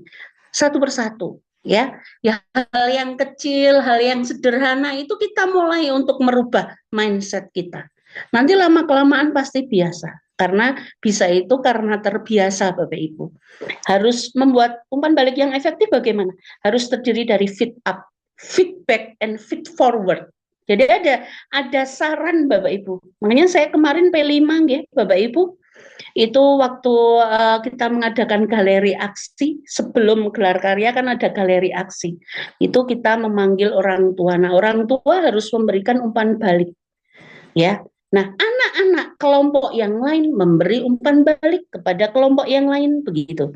Satu persatu. Ya, hal yang kecil, hal yang sederhana itu kita mulai untuk merubah mindset kita. Nanti lama-kelamaan pasti biasa. Karena bisa itu karena terbiasa Bapak Ibu. Harus membuat umpan balik yang efektif bagaimana? Harus terdiri dari feed up, feedback, and feed forward. Jadi ada saran Bapak Ibu. Makanya saya kemarin P5 ya Bapak Ibu. Itu waktu kita mengadakan galeri aksi, sebelum gelar karya kan ada galeri aksi. Itu kita memanggil orang tua. Nah, orang tua harus memberikan umpan balik. Ya. Nah, anak-anak kelompok yang lain memberi umpan balik kepada kelompok yang lain begitu.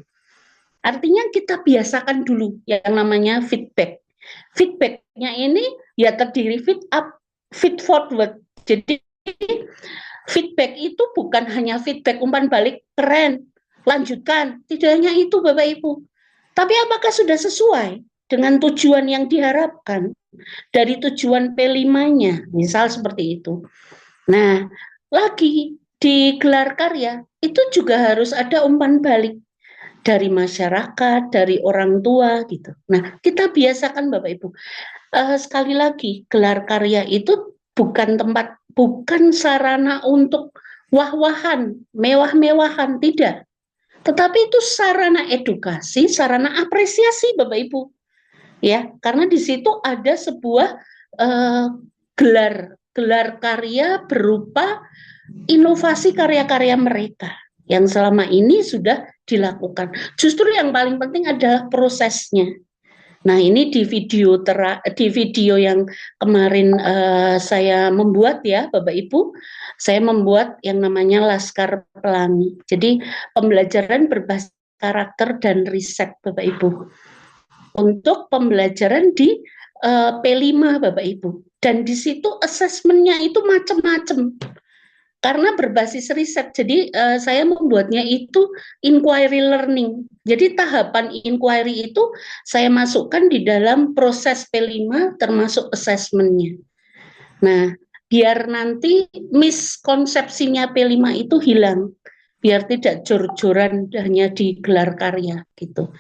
Artinya kita biasakan dulu yang namanya feedback. Feedbacknya ini ya terdiri feed up, feed forward. Jadi feedback itu bukan hanya feedback umpan balik keren, lanjutkan. Tidak hanya itu Bapak Ibu. Tapi apakah sudah sesuai dengan tujuan yang diharapkan dari tujuan P5-nya? Misal seperti itu. Nah, lagi di gelar karya itu juga harus ada umpan balik dari masyarakat, dari orang tua gitu. Nah, kita biasakan Bapak Ibu. Sekali lagi, gelar karya itu bukan tempat, bukan sarana untuk wah-wahan, mewah-mewahan, tidak. Tetapi itu sarana edukasi, sarana apresiasi Bapak Ibu. Ya, karena di situ ada sebuah gelar karya berupa inovasi karya-karya mereka yang selama ini sudah dilakukan. Justru yang paling penting adalah prosesnya. Nah, ini di video yang kemarin saya membuat ya, Bapak Ibu, saya membuat yang namanya Laskar Pelangi. Jadi pembelajaran berbasis karakter dan riset, Bapak Ibu. Untuk pembelajaran di P5, Bapak Ibu. Dan di situ asesmennya itu macam-macam. Karena berbasis riset, jadi saya membuatnya itu inquiry learning. Jadi tahapan inquiry itu saya masukkan di dalam proses P5 termasuk assessment-nya. Nah, biar nanti miskonsepsinya P5 itu hilang. Biar tidak jor-joran hanya di gelar karya gitu.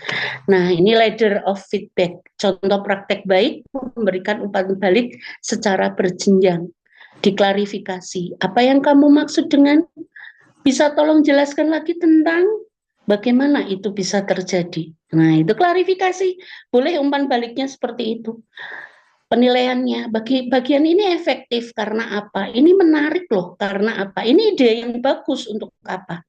Nah, ini ladder of feedback. Contoh praktek baik memberikan umpan balik secara berjenjang. Diklarifikasi. Apa yang kamu maksud dengan? Bisa tolong jelaskan lagi tentang bagaimana itu bisa terjadi. Nah, itu klarifikasi. Boleh umpan baliknya seperti itu. penilaiannya. Bagian ini efektif karena apa? Ini menarik loh karena apa? Ini ide yang bagus untuk apa?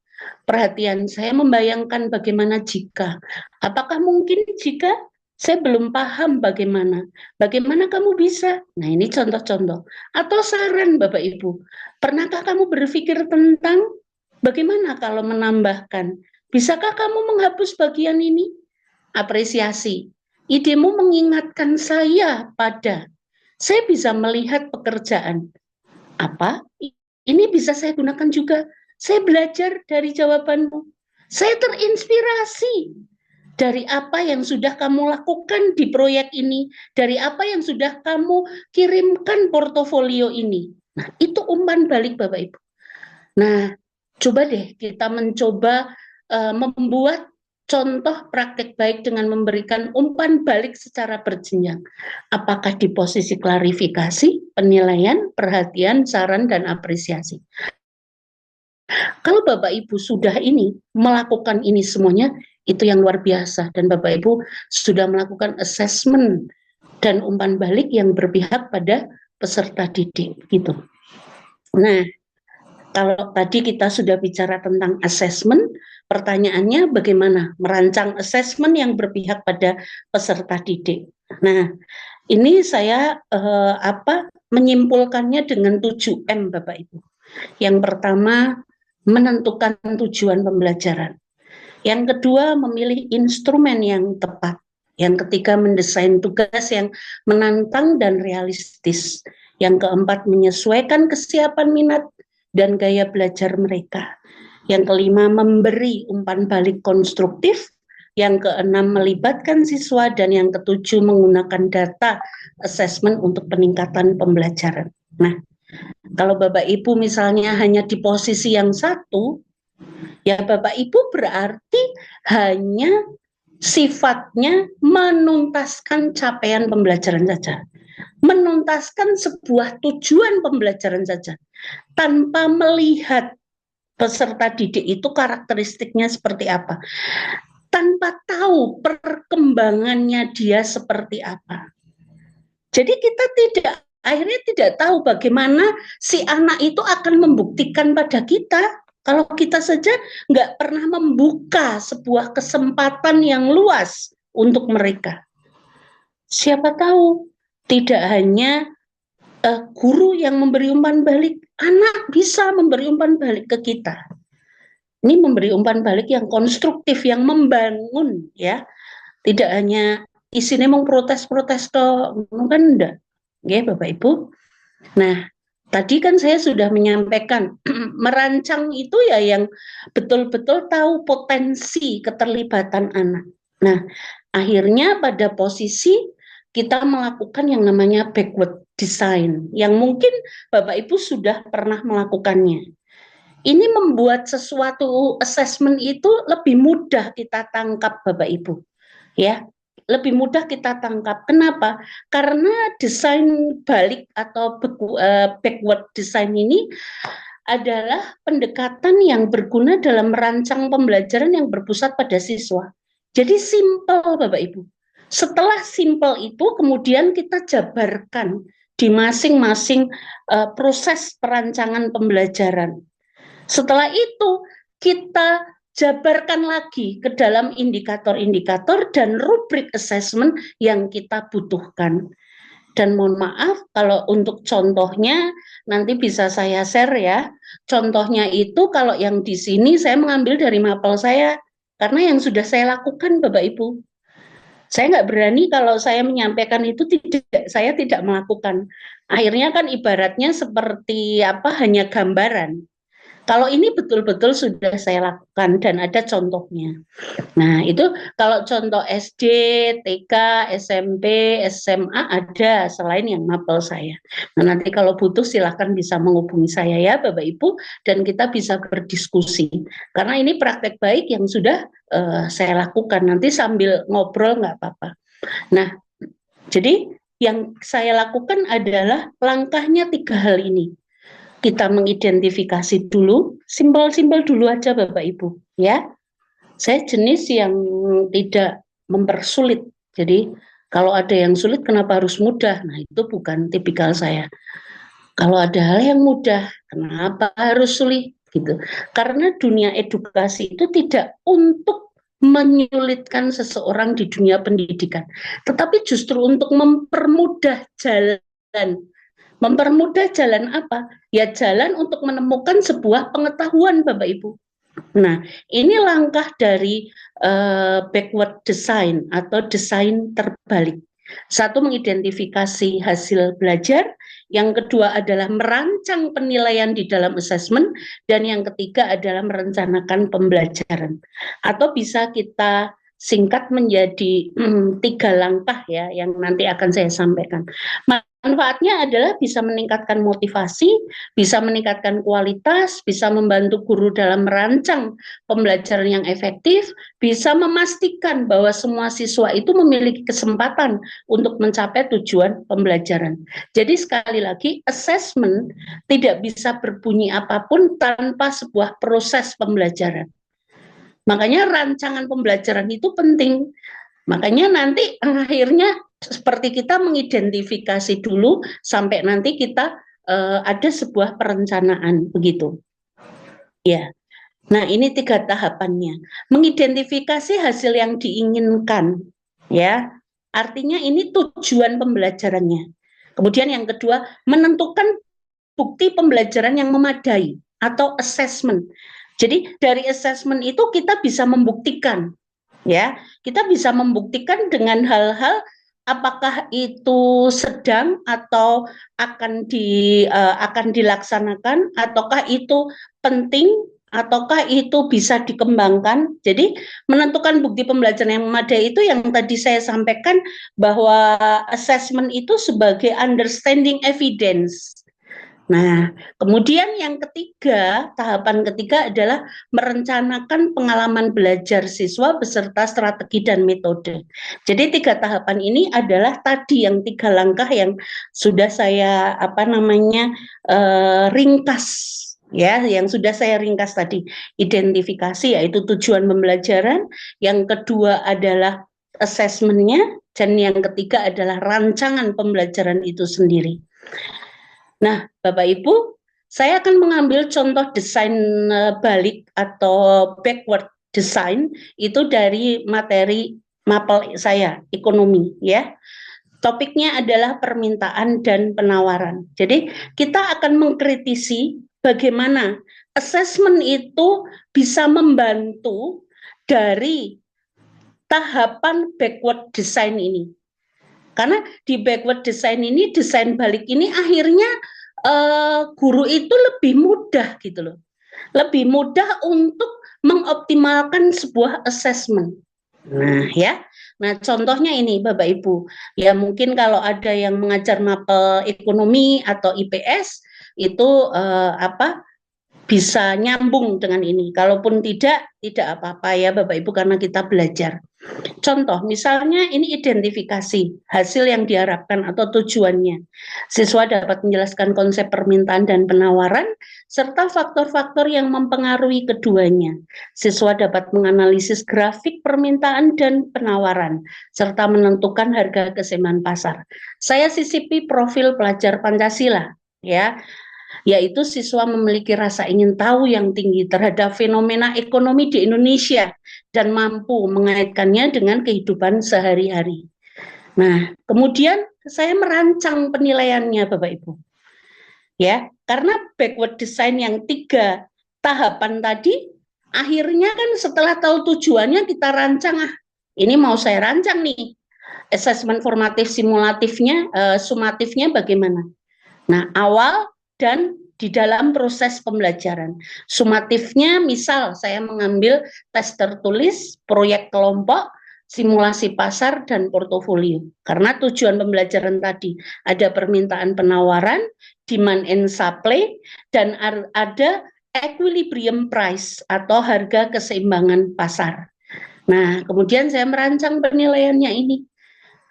Perhatian saya membayangkan bagaimana jika. Apakah mungkin jika saya belum paham bagaimana kamu bisa? Nah, ini contoh-contoh. Atau saran Bapak Ibu, pernahkah kamu berpikir tentang bagaimana kalau menambahkan? Bisakah kamu menghapus bagian ini? Apresiasi. Idemu mengingatkan saya saya bisa melihat pekerjaan. Apa? Ini bisa saya gunakan juga. Saya belajar dari jawabanmu. Saya terinspirasi dari apa yang sudah kamu lakukan di proyek ini, dari apa yang sudah kamu kirimkan portofolio ini. Nah, itu umpan balik Bapak Ibu. Nah, coba deh kita mencoba membuat contoh praktek baik dengan memberikan umpan balik secara berjenjang. Apakah di posisi klarifikasi, penilaian, perhatian, saran, dan apresiasi. Kalau Bapak Ibu sudah melakukan ini semuanya, itu yang luar biasa. Dan Bapak Ibu sudah melakukan assessment dan umpan balik yang berpihak pada peserta didik. Gitu. Nah, kalau tadi kita sudah bicara tentang assessment, pertanyaannya bagaimana merancang assessment yang berpihak pada peserta didik. Nah, ini saya menyimpulkannya dengan 7M Bapak Ibu. Yang pertama, menentukan tujuan pembelajaran. Yang kedua, memilih instrumen yang tepat. Yang ketiga, mendesain tugas yang menantang dan realistis. Yang keempat, menyesuaikan kesiapan minat dan gaya belajar mereka. Yang kelima, memberi umpan balik konstruktif. Yang keenam, melibatkan siswa. Dan yang ketujuh, menggunakan data assessment untuk peningkatan pembelajaran. Nah, kalau Bapak Ibu misalnya hanya di posisi yang satu, ya Bapak Ibu berarti hanya sifatnya menuntaskan capaian pembelajaran saja. Menuntaskan sebuah tujuan pembelajaran saja. Tanpa melihat peserta didik itu karakteristiknya seperti apa. Tanpa tahu perkembangannya dia seperti apa. Jadi kita akhirnya tidak tahu bagaimana si anak itu akan membuktikan pada kita. Kalau kita saja nggak pernah membuka sebuah kesempatan yang luas untuk mereka. Siapa tahu tidak hanya guru yang memberi umpan balik, anak bisa memberi umpan balik ke kita. Ini memberi umpan balik yang konstruktif, yang membangun, ya. Tidak hanya isinya mau protes-protes toh, kan enggak. Ya, Bapak Ibu. Nah, tadi kan saya sudah menyampaikan merancang itu ya yang betul-betul tahu potensi keterlibatan anak. Nah, akhirnya pada posisi kita melakukan yang namanya backward design, yang mungkin Bapak Ibu sudah pernah melakukannya. Ini membuat sesuatu assessment itu lebih mudah kita tangkap Bapak Ibu. Ya, lebih mudah kita tangkap. Kenapa? Karena desain balik atau backward design ini adalah pendekatan yang berguna dalam merancang pembelajaran yang berpusat pada siswa. Jadi simple Bapak Ibu. Setelah simple itu kemudian kita jabarkan di masing-masing proses perancangan pembelajaran. Setelah itu kita jabarkan lagi ke dalam indikator-indikator dan rubrik assessment yang kita butuhkan. Dan mohon maaf kalau untuk contohnya nanti bisa saya share ya. Contohnya itu kalau yang di sini saya mengambil dari mapel saya karena yang sudah saya lakukan Bapak Ibu. Saya nggak berani kalau saya menyampaikan itu saya tidak melakukan. Akhirnya kan ibaratnya seperti hanya gambaran. Kalau ini betul-betul sudah saya lakukan dan ada contohnya. Nah, itu kalau contoh SD, TK, SMP, SMA ada selain yang mapel saya. Nah, nanti kalau butuh silahkan bisa menghubungi saya ya Bapak Ibu dan kita bisa berdiskusi. Karena ini praktek baik yang sudah saya lakukan. Nanti sambil ngobrol nggak apa-apa. Nah, jadi yang saya lakukan adalah langkahnya 3 hal ini. Kita mengidentifikasi dulu, simpel-simpel dulu aja Bapak Ibu, ya. Saya jenis yang tidak mempersulit. Jadi Kalau ada yang sulit, kenapa harus mudah? Nah, itu bukan tipikal saya. Kalau ada hal yang mudah, kenapa harus sulit? Gitu. Karena dunia edukasi itu tidak untuk menyulitkan seseorang di dunia pendidikan, tetapi justru untuk mempermudah jalan. Mempermudah jalan apa? Ya jalan untuk menemukan sebuah pengetahuan, Bapak Ibu. Nah, ini langkah dari backward design atau desain terbalik. Satu, mengidentifikasi hasil belajar, yang kedua adalah merancang penilaian di dalam assessment, dan yang ketiga adalah merencanakan pembelajaran. Atau bisa kita singkat menjadi 3 langkah ya, yang nanti akan saya sampaikan. Manfaatnya adalah bisa meningkatkan motivasi, bisa meningkatkan kualitas, bisa membantu guru dalam merancang pembelajaran yang efektif, bisa memastikan bahwa semua siswa itu memiliki kesempatan untuk mencapai tujuan pembelajaran. Jadi sekali lagi, assessment tidak bisa berbunyi apapun tanpa sebuah proses pembelajaran. Makanya rancangan pembelajaran itu penting. Makanya nanti akhirnya seperti kita mengidentifikasi dulu sampai nanti kita ada sebuah perencanaan begitu. Ya. Nah, ini 3 tahapannya. Mengidentifikasi hasil yang diinginkan, ya. Artinya ini tujuan pembelajarannya. Kemudian yang kedua, menentukan bukti pembelajaran yang memadai atau assessment. Jadi dari assessment itu kita bisa membuktikan, ya. Kita bisa membuktikan dengan hal-hal apakah itu sedang atau akan dilaksanakan, ataukah itu penting, ataukah itu bisa dikembangkan. Jadi menentukan bukti pembelajaran yang memadai itu yang tadi saya sampaikan, bahwa assessment itu sebagai understanding evidence. Nah, kemudian yang ketiga, tahapan ketiga adalah merencanakan pengalaman belajar siswa beserta strategi dan metode. Jadi 3 tahapan ini adalah tadi yang 3 langkah yang sudah saya ringkas, ya, yang sudah saya ringkas tadi. Identifikasi yaitu tujuan pembelajaran, yang kedua adalah assessment-nya, dan yang ketiga adalah rancangan pembelajaran itu sendiri. Nah, Bapak Ibu, saya akan mengambil contoh desain balik atau backward design itu dari materi mapel saya, ekonomi, ya. Topiknya adalah permintaan dan penawaran. Jadi, kita akan mengkritisi bagaimana assessment itu bisa membantu dari tahapan backward design ini. Karena di backward design ini, desain balik ini akhirnya guru itu lebih mudah gitu loh. Lebih mudah untuk mengoptimalkan sebuah assessment. Nah, ya. Nah, contohnya ini Bapak Ibu. Ya, mungkin kalau ada yang mengajar mapel ekonomi atau IPS itu bisa nyambung dengan ini. Kalaupun tidak apa-apa ya Bapak Ibu, karena kita belajar. Contoh, misalnya ini identifikasi hasil yang diharapkan atau tujuannya. Siswa dapat menjelaskan konsep permintaan dan penawaran, serta faktor-faktor yang mempengaruhi keduanya. Siswa dapat menganalisis grafik permintaan dan penawaran, serta menentukan harga keseimbangan pasar. Saya sisipi profil pelajar Pancasila, ya, yaitu siswa memiliki rasa ingin tahu yang tinggi terhadap fenomena ekonomi di Indonesia dan mampu mengaitkannya dengan kehidupan sehari-hari. Nah, kemudian saya merancang penilaiannya, Bapak Ibu. Ya, karena backward design yang 3 tahapan tadi, akhirnya kan setelah tahu tujuannya kita rancang, ini mau saya rancang nih, assessment formatif simulatifnya, sumatifnya bagaimana. Nah, awal dan di dalam proses pembelajaran. Sumatifnya misal saya mengambil tes tertulis, proyek kelompok, simulasi pasar, dan portofolio. Karena tujuan pembelajaran tadi ada permintaan penawaran, demand and supply, dan ada equilibrium price atau harga keseimbangan pasar. Nah, kemudian saya merancang penilaiannya ini.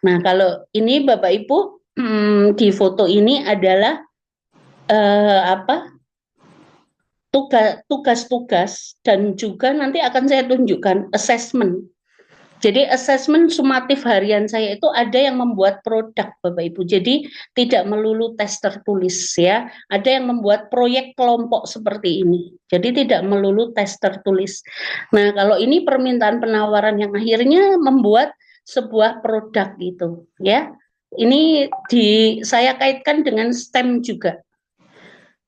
Nah, kalau ini Bapak Ibu, di foto ini adalah tugas-tugas dan juga nanti akan saya tunjukkan assessment Jadi asesmen sumatif harian saya itu ada yang membuat produk Bapak Ibu. Jadi tidak melulu tes tertulis ya. Ada yang membuat proyek kelompok seperti ini. Jadi tidak melulu tes tertulis. Nah, kalau ini permintaan penawaran yang akhirnya membuat sebuah produk gitu ya. Ini saya kaitkan dengan STEM juga.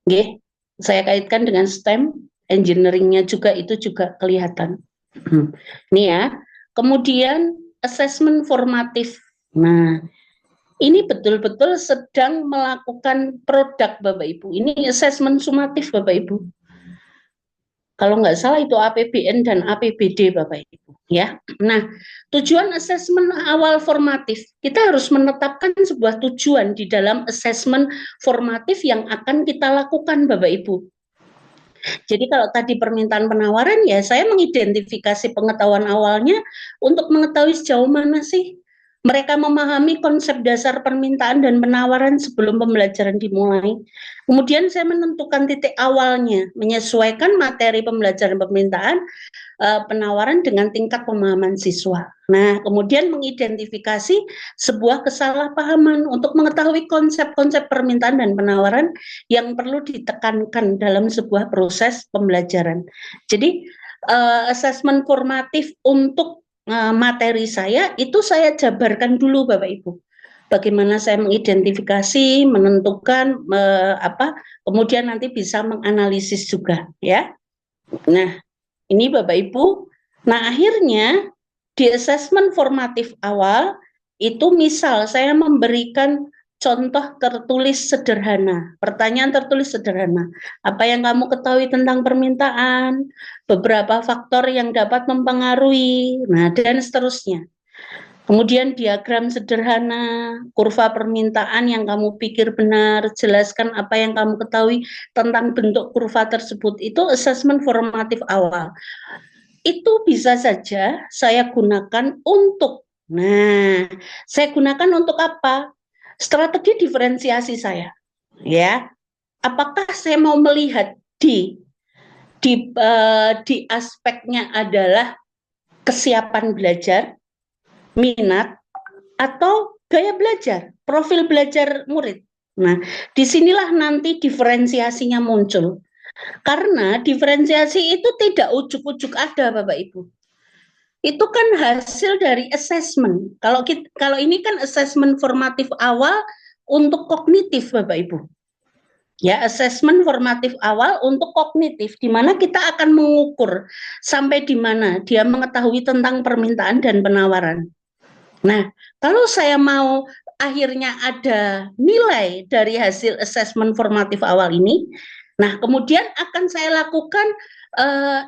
Oke. Saya kaitkan dengan STEM, engineering-nya juga itu juga kelihatan. Ini ya. Kemudian assessment formatif. Nah, ini betul-betul sedang melakukan produk Bapak Ibu. Ini assessment sumatif Bapak Ibu. Kalau nggak salah itu APBN dan APBD Bapak Ibu. Ya. Nah, tujuan assessment awal formatif. Kita harus menetapkan sebuah tujuan di dalam assessment formatif yang akan kita lakukan Bapak Ibu. Jadi kalau tadi permintaan penawaran ya saya mengidentifikasi pengetahuan awalnya untuk mengetahui sejauh mana sih mereka memahami konsep dasar permintaan dan penawaran sebelum pembelajaran dimulai. Kemudian saya menentukan titik awalnya, menyesuaikan materi pembelajaran permintaan penawaran dengan tingkat pemahaman siswa. Nah, kemudian mengidentifikasi sebuah kesalahpahaman untuk mengetahui konsep-konsep permintaan dan penawaran yang perlu ditekankan dalam sebuah proses pembelajaran. Jadi, asesmen formatif untuk materi saya itu saya jabarkan dulu Bapak Ibu. Bagaimana saya mengidentifikasi, menentukan kemudian nanti bisa menganalisis juga ya. Nah, ini Bapak Ibu. Nah, akhirnya di asesmen formatif awal itu misal saya memberikan contoh tertulis sederhana, pertanyaan tertulis sederhana. Apa yang kamu ketahui tentang permintaan, beberapa faktor yang dapat mempengaruhi, nah dan seterusnya. Kemudian diagram sederhana, kurva permintaan yang kamu pikir benar, jelaskan apa yang kamu ketahui tentang bentuk kurva tersebut. Itu asesmen formatif awal. Itu bisa saja saya gunakan untuk, saya gunakan untuk apa? Strategi diferensiasi saya, ya. Apakah saya mau melihat di aspeknya adalah kesiapan belajar, minat, atau gaya belajar, profil belajar murid. Nah, disinilah nanti diferensiasinya muncul. Karena diferensiasi itu tidak ujuk-ujuk ada, Bapak Ibu. Itu kan hasil dari assessment. Kalau ini kan assessment formatif awal untuk kognitif, Bapak Ibu. Ya, assessment formatif awal untuk kognitif, di mana kita akan mengukur sampai di mana dia mengetahui tentang permintaan dan penawaran. Nah, kalau saya mau akhirnya ada nilai dari hasil assessment formatif awal ini, nah kemudian akan saya lakukan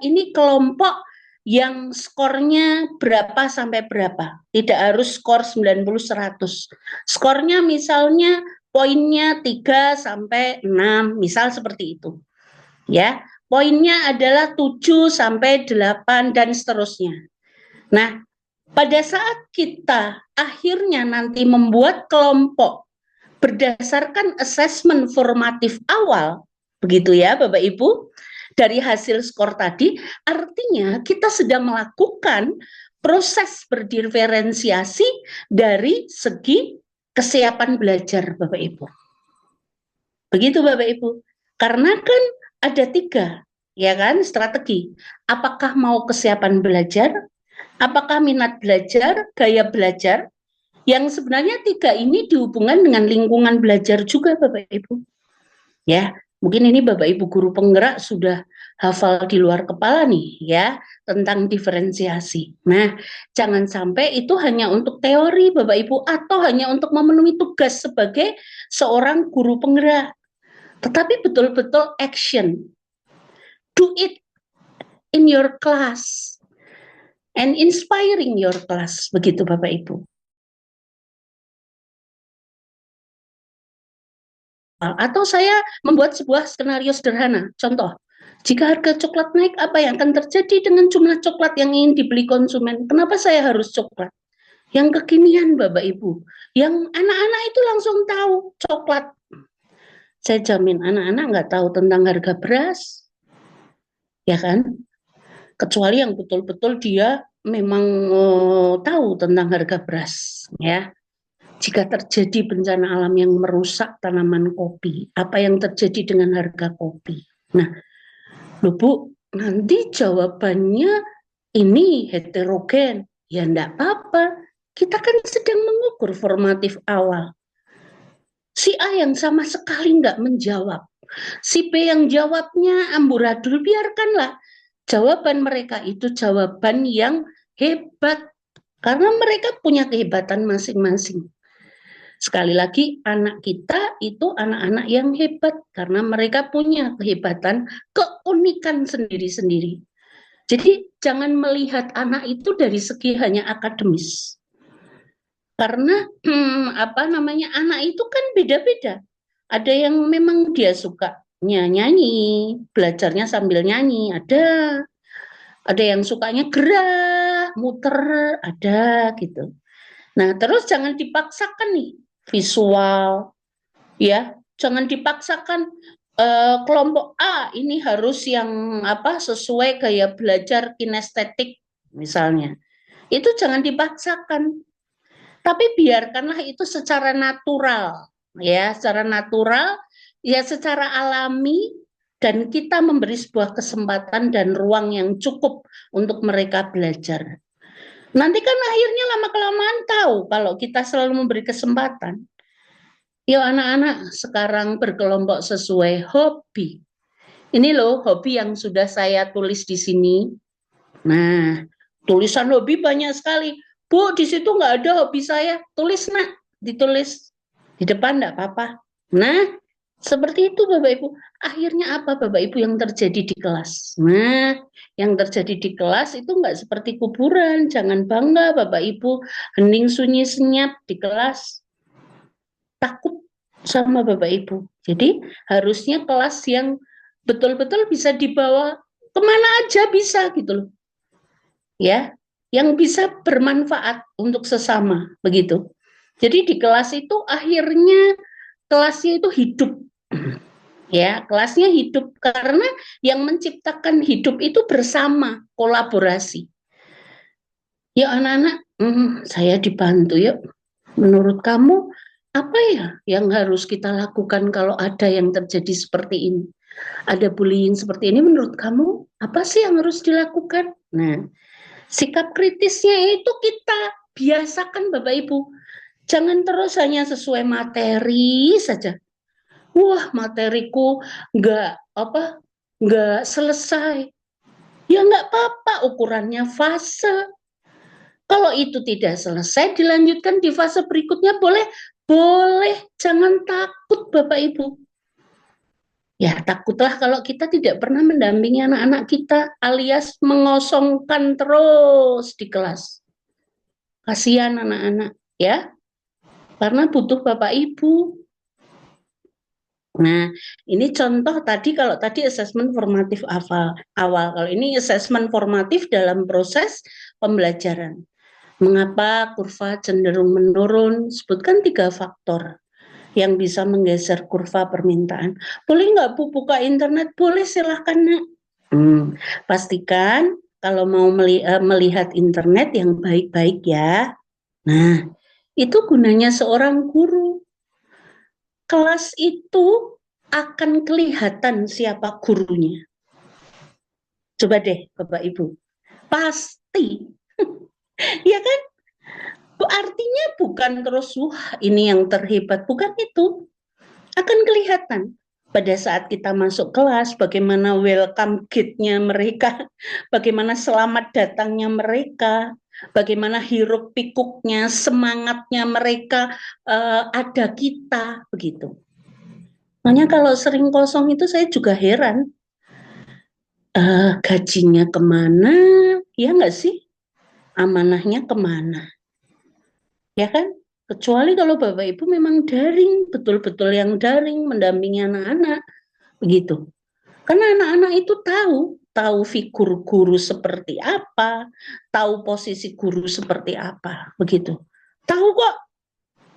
ini kelompok yang skornya berapa sampai berapa. Tidak harus skor 90-100. Skornya misalnya poinnya 3 sampai 6, misal seperti itu. Ya, poinnya adalah 7 sampai 8 dan seterusnya. Nah, pada saat kita akhirnya nanti membuat kelompok berdasarkan asesmen formatif awal, begitu ya Bapak Ibu, dari hasil skor tadi, artinya kita sedang melakukan proses berdiferensiasi dari segi kesiapan belajar Bapak Ibu. Begitu Bapak Ibu, karena kan ada 3, ya kan, strategi. Apakah mau kesiapan belajar, apakah minat belajar, gaya belajar, yang sebenarnya 3 ini dihubungkan dengan lingkungan belajar juga Bapak Ibu. Ya, mungkin ini Bapak Ibu guru penggerak sudah hafal di luar kepala nih ya, tentang diferensiasi. Nah, jangan sampai itu hanya untuk teori Bapak Ibu, atau hanya untuk memenuhi tugas sebagai seorang guru penggerak. Tetapi betul-betul action. Do it in your class and inspiring your class, begitu Bapak Ibu. Atau saya membuat sebuah skenario sederhana. Contoh, jika harga coklat naik, apa yang akan terjadi dengan jumlah coklat yang ingin dibeli konsumen? Kenapa saya harus coklat? Yang kekinian Bapak Ibu, yang anak-anak itu langsung tahu coklat. Saya jamin anak-anak nggak tahu tentang harga beras, ya kan? Kecuali yang betul-betul dia memang tahu tentang harga beras, ya. Jika terjadi bencana alam yang merusak tanaman kopi, apa yang terjadi dengan harga kopi? Nah, loh Bu, nanti jawabannya ini heterogen. Ya enggak apa-apa, kita kan sedang mengukur formatif awal. Si A yang sama sekali enggak menjawab, si B yang jawabnya amburadul, biarkanlah. Jawaban mereka itu jawaban yang hebat, karena mereka punya kehebatan masing-masing. Sekali lagi, anak kita itu anak-anak yang hebat karena mereka punya kehebatan, keunikan sendiri-sendiri. Jadi jangan melihat anak itu dari segi hanya akademis. Karena anak itu kan beda-beda. Ada yang memang dia suka nyanyi, belajarnya sambil nyanyi, ada. Ada yang sukanya gerak, muter, ada gitu. Nah, terus jangan dipaksakan nih visual, ya, jangan dipaksakan kelompok A ini harus yang sesuai gaya belajar kinestetik misalnya. Itu jangan dipaksakan, tapi biarkanlah itu secara natural, ya, secara natural, ya, secara alami, dan kita memberi sebuah kesempatan dan ruang yang cukup untuk mereka belajar. Nanti kan akhirnya lama-kelamaan tahu kalau kita selalu memberi kesempatan. Yuk anak-anak sekarang berkelompok sesuai hobi. Ini loh hobi yang sudah saya tulis di sini. Nah, tulisan hobi banyak sekali. Bu, di situ nggak ada hobi saya. Tulis nak, ditulis di depan nggak apa-apa. Nah, seperti itu Bapak Ibu. Akhirnya apa Bapak Ibu yang terjadi di kelas? Nah, yang terjadi di kelas itu nggak seperti kuburan. Jangan bangga Bapak Ibu hening sunyi senyap di kelas. Takut sama Bapak Ibu. Jadi harusnya kelas yang betul-betul bisa dibawa kemana aja bisa gitu loh. Ya, yang bisa bermanfaat untuk sesama begitu. Jadi di kelas itu akhirnya kelasnya itu hidup. Ya, kelasnya hidup karena yang menciptakan hidup itu bersama, kolaborasi. Ya anak-anak, saya dibantu yuk. Menurut kamu apa ya yang harus kita lakukan kalau ada yang terjadi seperti ini? Ada bullying seperti ini, menurut kamu apa sih yang harus dilakukan? Nah, sikap kritisnya itu kita biasakan Bapak Ibu. Jangan terus hanya sesuai materi saja. Wah, materiku nggak selesai. Ya nggak apa-apa, ukurannya fase. Kalau itu tidak selesai, dilanjutkan di fase berikutnya boleh. Boleh, jangan takut Bapak Ibu. Ya, takutlah kalau kita tidak pernah mendampingi anak-anak kita, alias mengosongkan terus di kelas. Kasihan anak-anak, ya. Karena butuh Bapak Ibu. Nah, ini contoh tadi, kalau tadi asesmen formatif awal. Kalau ini asesmen formatif dalam proses pembelajaran. Mengapa kurva cenderung menurun? Sebutkan 3 faktor yang bisa menggeser kurva permintaan. Boleh nggak Bu buka internet? Boleh, silahkan Nak. Pastikan kalau mau melihat internet yang baik-baik ya. Nah, itu gunanya seorang guru. Kelas itu akan kelihatan siapa gurunya. Coba deh Bapak Ibu. Pasti. Ya kan? Artinya bukan terus, wah ini yang terhebat. Bukan itu. Akan kelihatan. Pada saat kita masuk kelas, bagaimana welcome gate-nya mereka, bagaimana selamat datangnya mereka, bagaimana hiruk pikuknya, semangatnya mereka, ada kita, begitu. Makanya kalau sering kosong itu saya juga heran. Gajinya kemana? Ya nggak sih? Amanahnya kemana? Ya kan? Kecuali kalau Bapak Ibu memang daring, betul-betul yang daring mendampingi anak-anak. Begitu. Karena anak-anak itu tahu figur guru seperti apa, tahu posisi guru seperti apa. Begitu. Tahu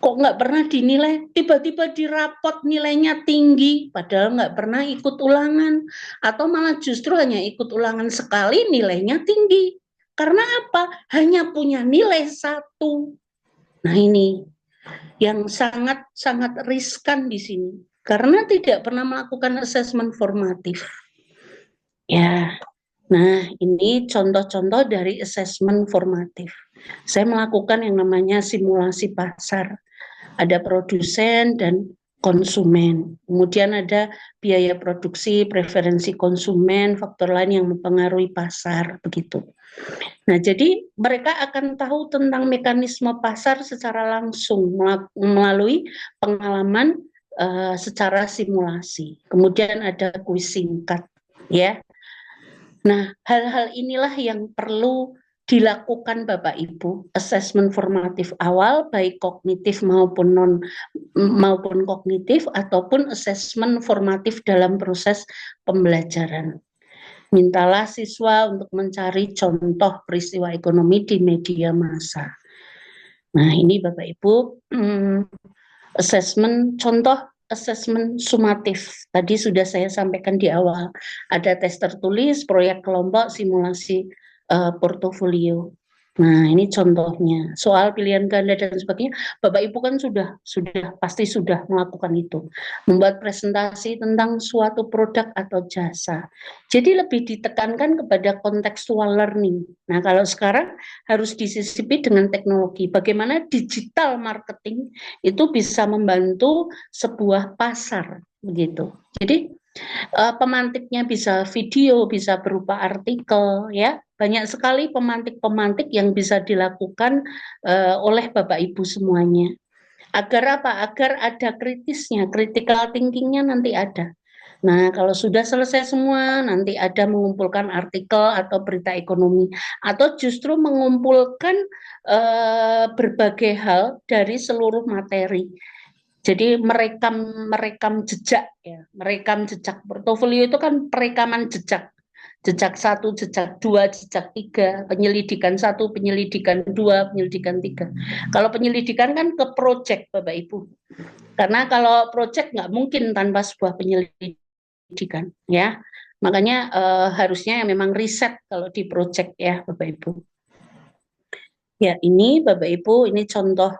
kok nggak pernah dinilai, tiba-tiba di rapot nilainya tinggi, padahal nggak pernah ikut ulangan, atau malah justru hanya ikut ulangan sekali nilainya tinggi. Karena apa? Hanya punya nilai 1. Nah ini yang sangat-sangat riskan di sini. Karena tidak pernah melakukan asesmen formatif. Ya, nah ini contoh-contoh dari asesmen formatif. Saya melakukan yang namanya simulasi pasar. Ada produsen dan konsumen. Kemudian ada biaya produksi, preferensi konsumen, faktor lain yang mempengaruhi pasar, begitu. Nah, jadi mereka akan tahu tentang mekanisme pasar secara langsung melalui pengalaman secara simulasi. Kemudian ada kuis singkat, ya. Nah, hal-hal inilah yang perlu dilakukan Bapak Ibu, asesmen formatif awal baik kognitif maupun kognitif ataupun asesmen formatif dalam proses pembelajaran. Mintalah siswa untuk mencari contoh peristiwa ekonomi di media massa. Nah, ini Bapak Ibu, contoh asesmen sumatif. Tadi sudah saya sampaikan di awal. Ada tes tertulis, proyek kelompok, simulasi portofolio. Nah, ini contohnya. Soal pilihan ganda dan sebagainya, Bapak Ibu kan pasti sudah melakukan itu. Membuat presentasi tentang suatu produk atau jasa. Jadi lebih ditekankan kepada contextual learning. Nah, kalau sekarang harus disisipi dengan teknologi. Bagaimana digital marketing itu bisa membantu sebuah pasar, begitu. Jadi pemantiknya bisa video, bisa berupa artikel, ya. Banyak sekali pemantik-pemantik yang bisa dilakukan oleh Bapak Ibu semuanya. Agar apa? Agar ada kritisnya, critical thinkingnya nanti ada. Nah, kalau sudah selesai semua, nanti ada mengumpulkan artikel atau berita ekonomi, atau justru mengumpulkan berbagai hal dari seluruh materi. Jadi merekam jejak, ya, merekam jejak. Portofolio itu kan perekaman jejak. Jejak 1, jejak 2, jejak 3, penyelidikan 1, penyelidikan 2, penyelidikan 3. Kalau penyelidikan kan ke proyek Bapak Ibu. Karena kalau proyek nggak mungkin tanpa sebuah penyelidikan, ya. Makanya harusnya memang riset kalau di proyek, ya Bapak Ibu. Ya, ini Bapak Ibu, ini contoh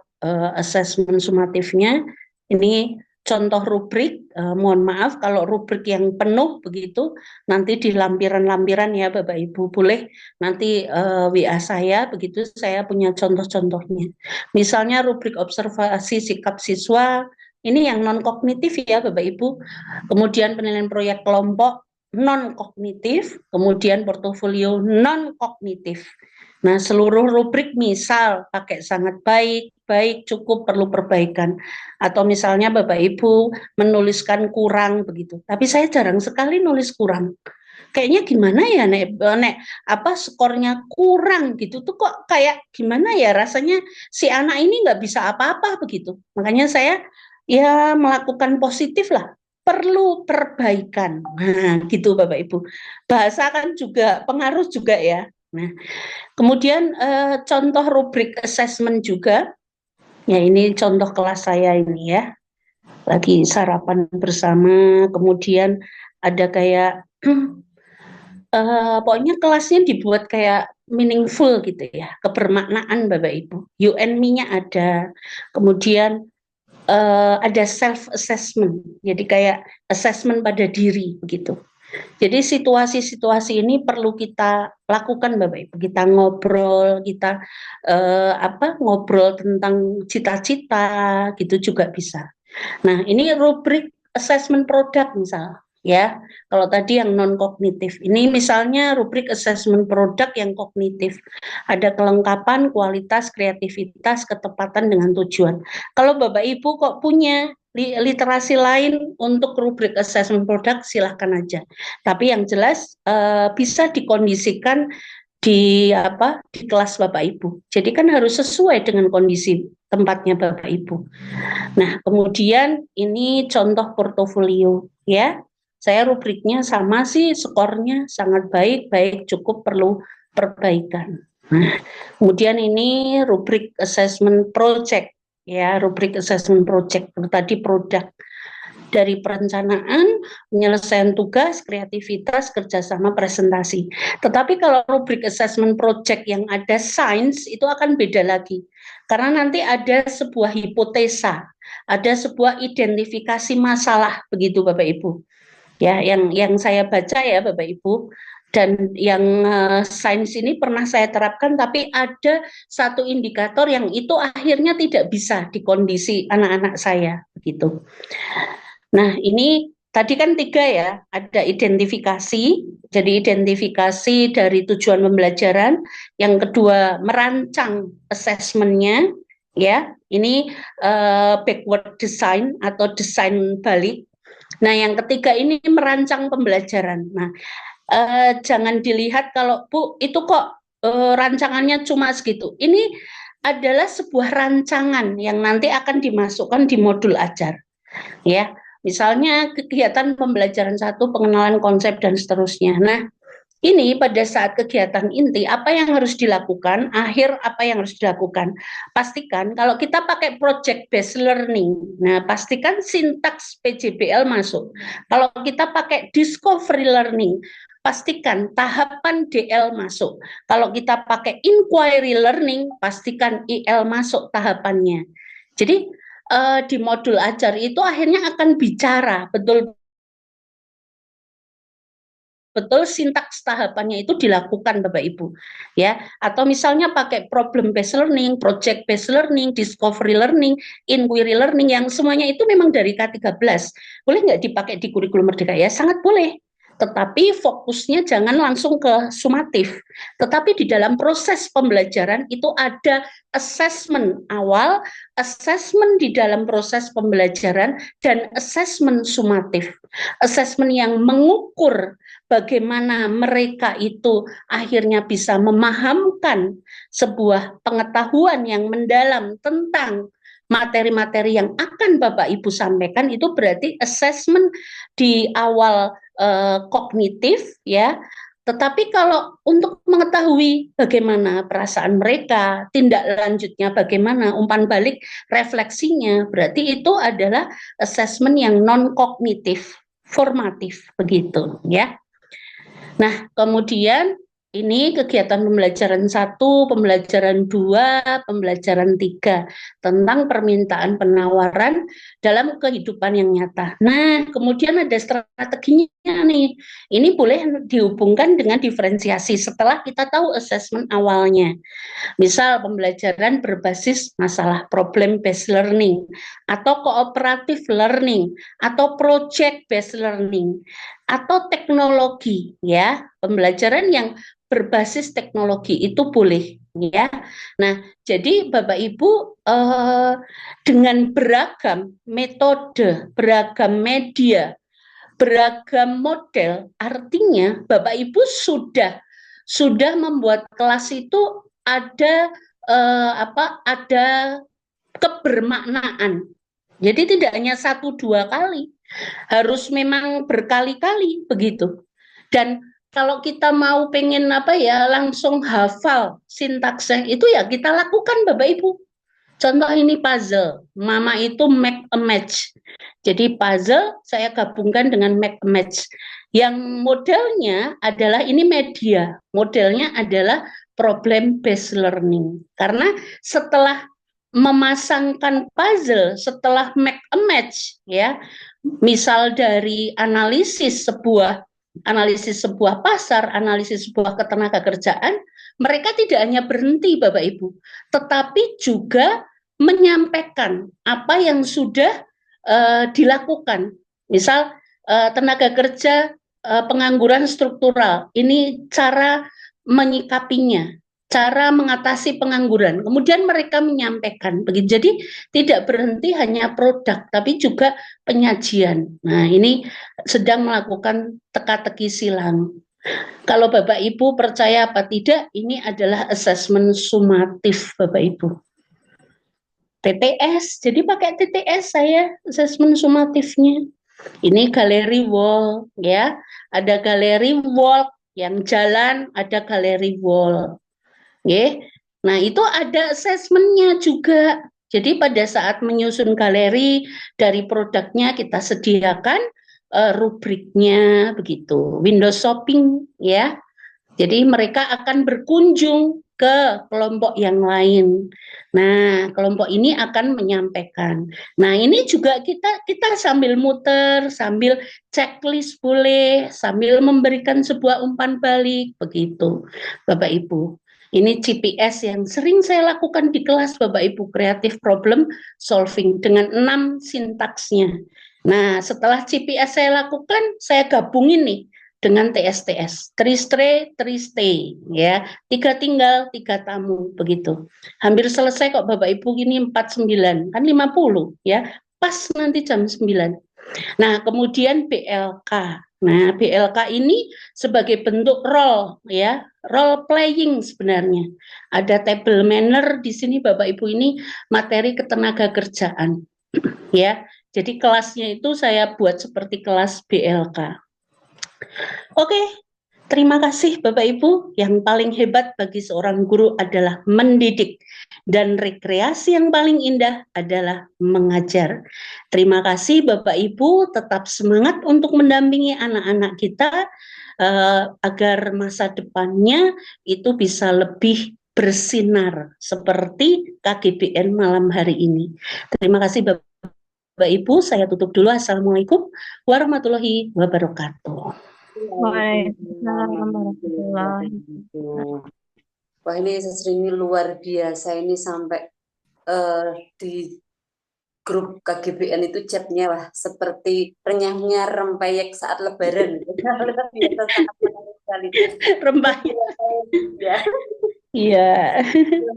asesmen sumatifnya. Ini contoh rubrik, mohon maaf kalau rubrik yang penuh begitu, nanti di lampiran-lampiran ya Bapak Ibu, boleh nanti WA saya, begitu saya punya contoh-contohnya. Misalnya rubrik observasi sikap siswa, ini yang non-kognitif ya Bapak Ibu, kemudian penilaian proyek kelompok non-kognitif, kemudian portofolio non-kognitif. Nah, seluruh rubrik misal pakai sangat baik, baik, cukup, perlu perbaikan. Atau misalnya Bapak Ibu menuliskan kurang begitu. Tapi saya jarang sekali nulis kurang. Kayaknya gimana ya skornya kurang gitu tuh kok kayak gimana ya rasanya si anak ini nggak bisa apa-apa begitu. Makanya saya ya melakukan positif lah. Perlu perbaikan. Nah, gitu Bapak Ibu. Bahasa kan juga pengaruh juga ya. Nah, kemudian contoh rubrik assessment juga, ya ini contoh kelas saya ini ya, lagi sarapan bersama, kemudian ada kayak, pokoknya kelasnya dibuat kayak meaningful gitu ya, kebermaknaan Bapak Ibu, you and me-nya ada, kemudian ada self assessment, jadi kayak assessment pada diri begitu. Jadi situasi-situasi ini perlu kita lakukan Bapak Ibu. Kita ngobrol, kita ngobrol tentang cita-cita gitu juga bisa. Nah, ini rubrik assessment produk misal ya. Kalau tadi yang non kognitif, ini misalnya rubrik assessment produk yang kognitif. Ada kelengkapan, kualitas, kreativitas, ketepatan dengan tujuan. Kalau Bapak Ibu kok punya literasi lain untuk rubrik assessment produk, silahkan aja. Tapi yang jelas bisa dikondisikan di kelas Bapak Ibu. Jadi kan harus sesuai dengan kondisi tempatnya Bapak Ibu. Nah, kemudian ini contoh portofolio ya. Saya rubriknya sama sih, skornya sangat baik, baik, cukup, perlu perbaikan. Nah, kemudian ini rubrik assessment project ya, rubrik assessment project tadi produk. dari perencanaan, penyelesaian tugas, kreativitas, kerjasama, presentasi. Tetapi kalau rubrik assessment project yang ada sains itu akan beda lagi. Karena nanti ada sebuah hipotesa, ada sebuah identifikasi masalah, begitu Bapak Ibu. Ya, yang saya baca ya Bapak Ibu, dan yang sains ini pernah saya terapkan, tapi ada satu indikator yang itu akhirnya tidak bisa di kondisi anak-anak saya, begitu. Nah, ini tadi kan 3 ya, ada identifikasi, jadi identifikasi dari tujuan pembelajaran, yang kedua merancang assessment-nya, ya, ini backward design atau desain balik. Nah, yang ketiga ini merancang pembelajaran. Nah, jangan dilihat kalau Bu, itu kok rancangannya cuma segitu. Ini adalah sebuah rancangan yang nanti akan dimasukkan di modul ajar. Ya, misalnya kegiatan pembelajaran 1, pengenalan konsep dan seterusnya. Nah, ini pada saat kegiatan inti, apa yang harus dilakukan, akhir apa yang harus dilakukan. Pastikan kalau kita pakai project based learning, nah pastikan sintaks PJBL masuk. Kalau kita pakai discovery learning, pastikan tahapan DL masuk. Kalau kita pakai inquiry learning, pastikan IL masuk tahapannya. Jadi di modul ajar itu akhirnya akan bicara betul sintaks tahapannya itu dilakukan Bapak Ibu, ya. Atau misalnya pakai problem based learning, project based learning, discovery learning, inquiry learning, yang semuanya itu memang dari K13. Boleh nggak dipakai di kurikulum Merdeka? Ya sangat boleh. Tetapi fokusnya jangan langsung ke sumatif. Tetapi di dalam proses pembelajaran itu ada assessment awal, assessment di dalam proses pembelajaran, dan assessment sumatif. Assessment yang mengukur bagaimana mereka itu akhirnya bisa memahamkan sebuah pengetahuan yang mendalam tentang materi-materi yang akan Bapak Ibu sampaikan. Itu berarti assessment di awal kognitif, ya. Tetapi kalau untuk mengetahui bagaimana perasaan mereka, tindak lanjutnya bagaimana, umpan balik refleksinya, berarti itu adalah assessment yang non kognitif, formatif, begitu, ya. Nah, kemudian ini kegiatan pembelajaran 1, pembelajaran 2, pembelajaran 3 tentang permintaan penawaran dalam kehidupan yang nyata. Nah, kemudian ada strateginya nih. Ini boleh dihubungkan dengan diferensiasi setelah kita tahu assessment awalnya. Misal pembelajaran berbasis masalah problem based learning atau cooperative learning atau project based learning atau teknologi, ya. Pembelajaran yang berbasis teknologi itu boleh, ya. Nah, jadi Bapak Ibu dengan beragam metode, beragam media, beragam model, artinya Bapak Ibu sudah membuat kelas itu ada ada kebermaknaan. Jadi tidak hanya 1-2 kali, harus memang berkali-kali begitu. Dan kalau kita mau pengen langsung hafal sintaksnya itu ya kita lakukan Bapak Ibu. Contoh ini puzzle, Mama itu make a match. Jadi puzzle saya gabungkan dengan make a match. Yang modelnya adalah ini media, modelnya adalah problem based learning. Karena setelah memasangkan puzzle, setelah make a match, ya, misal dari analisis sebuah pasar, analisis sebuah ketenaga kerjaan, mereka tidak hanya berhenti Bapak Ibu, tetapi juga menyampaikan apa yang sudah dilakukan. Misal tenaga kerja pengangguran struktural, ini cara menyikapinya, cara mengatasi pengangguran. Kemudian mereka menyampaikan begitu. Jadi tidak berhenti hanya produk, tapi juga penyajian. Nah, ini sedang melakukan teka-teki silang. Kalau Bapak Ibu percaya apa tidak, ini adalah assessment sumatif Bapak Ibu. TTS, jadi pakai TTS saya assessment sumatifnya. Ini galeri wall, ya. Ada galeri wall yang jalan, ada galeri wall. Ya. Nah, itu ada assessmentnya juga. Jadi pada saat menyusun galeri dari produknya kita sediakan rubriknya begitu. Window shopping ya. Jadi mereka akan berkunjung ke kelompok yang lain. Nah, kelompok ini akan menyampaikan. Nah, ini juga kita sambil muter, sambil checklist boleh, sambil memberikan sebuah umpan balik begitu, Bapak Ibu. Ini GPS yang sering saya lakukan di kelas Bapak Ibu, creative problem solving dengan 6 sintaksnya. Nah, setelah GPS saya lakukan, saya gabungin nih dengan TSTS, Tristre, Triste, ya, 3 tinggal, 3 tamu, begitu. Hampir selesai kok Bapak Ibu, gini 49, kan 50, ya, pas nanti jam 9. Nah, kemudian BLK. Nah, BLK ini sebagai bentuk role, ya, role playing sebenarnya. Ada table manner di sini Bapak Ibu, ini materi ketenaga kerjaan, ya. Jadi kelasnya itu saya buat seperti kelas BLK. Oke, terima kasih Bapak Ibu. Yang paling hebat bagi seorang guru adalah mendidik. Dan rekreasi yang paling indah adalah mengajar. Terima kasih Bapak Ibu, tetap semangat untuk mendampingi anak-anak kita agar masa depannya itu bisa lebih bersinar seperti KGBN malam hari ini. Terima kasih Bapak Ibu, saya tutup dulu. Assalamualaikum warahmatullahi wabarakatuh. Waalaikumsalam warahmatullahi wabarakatuh. Wah, ini ini luar biasa, ini sampai di grup KGBN itu chatnya lah seperti renyahnya rempeyek saat lebaran. Luar biasa, sangat menarik sekali. Rempeyek. Ya. Iya.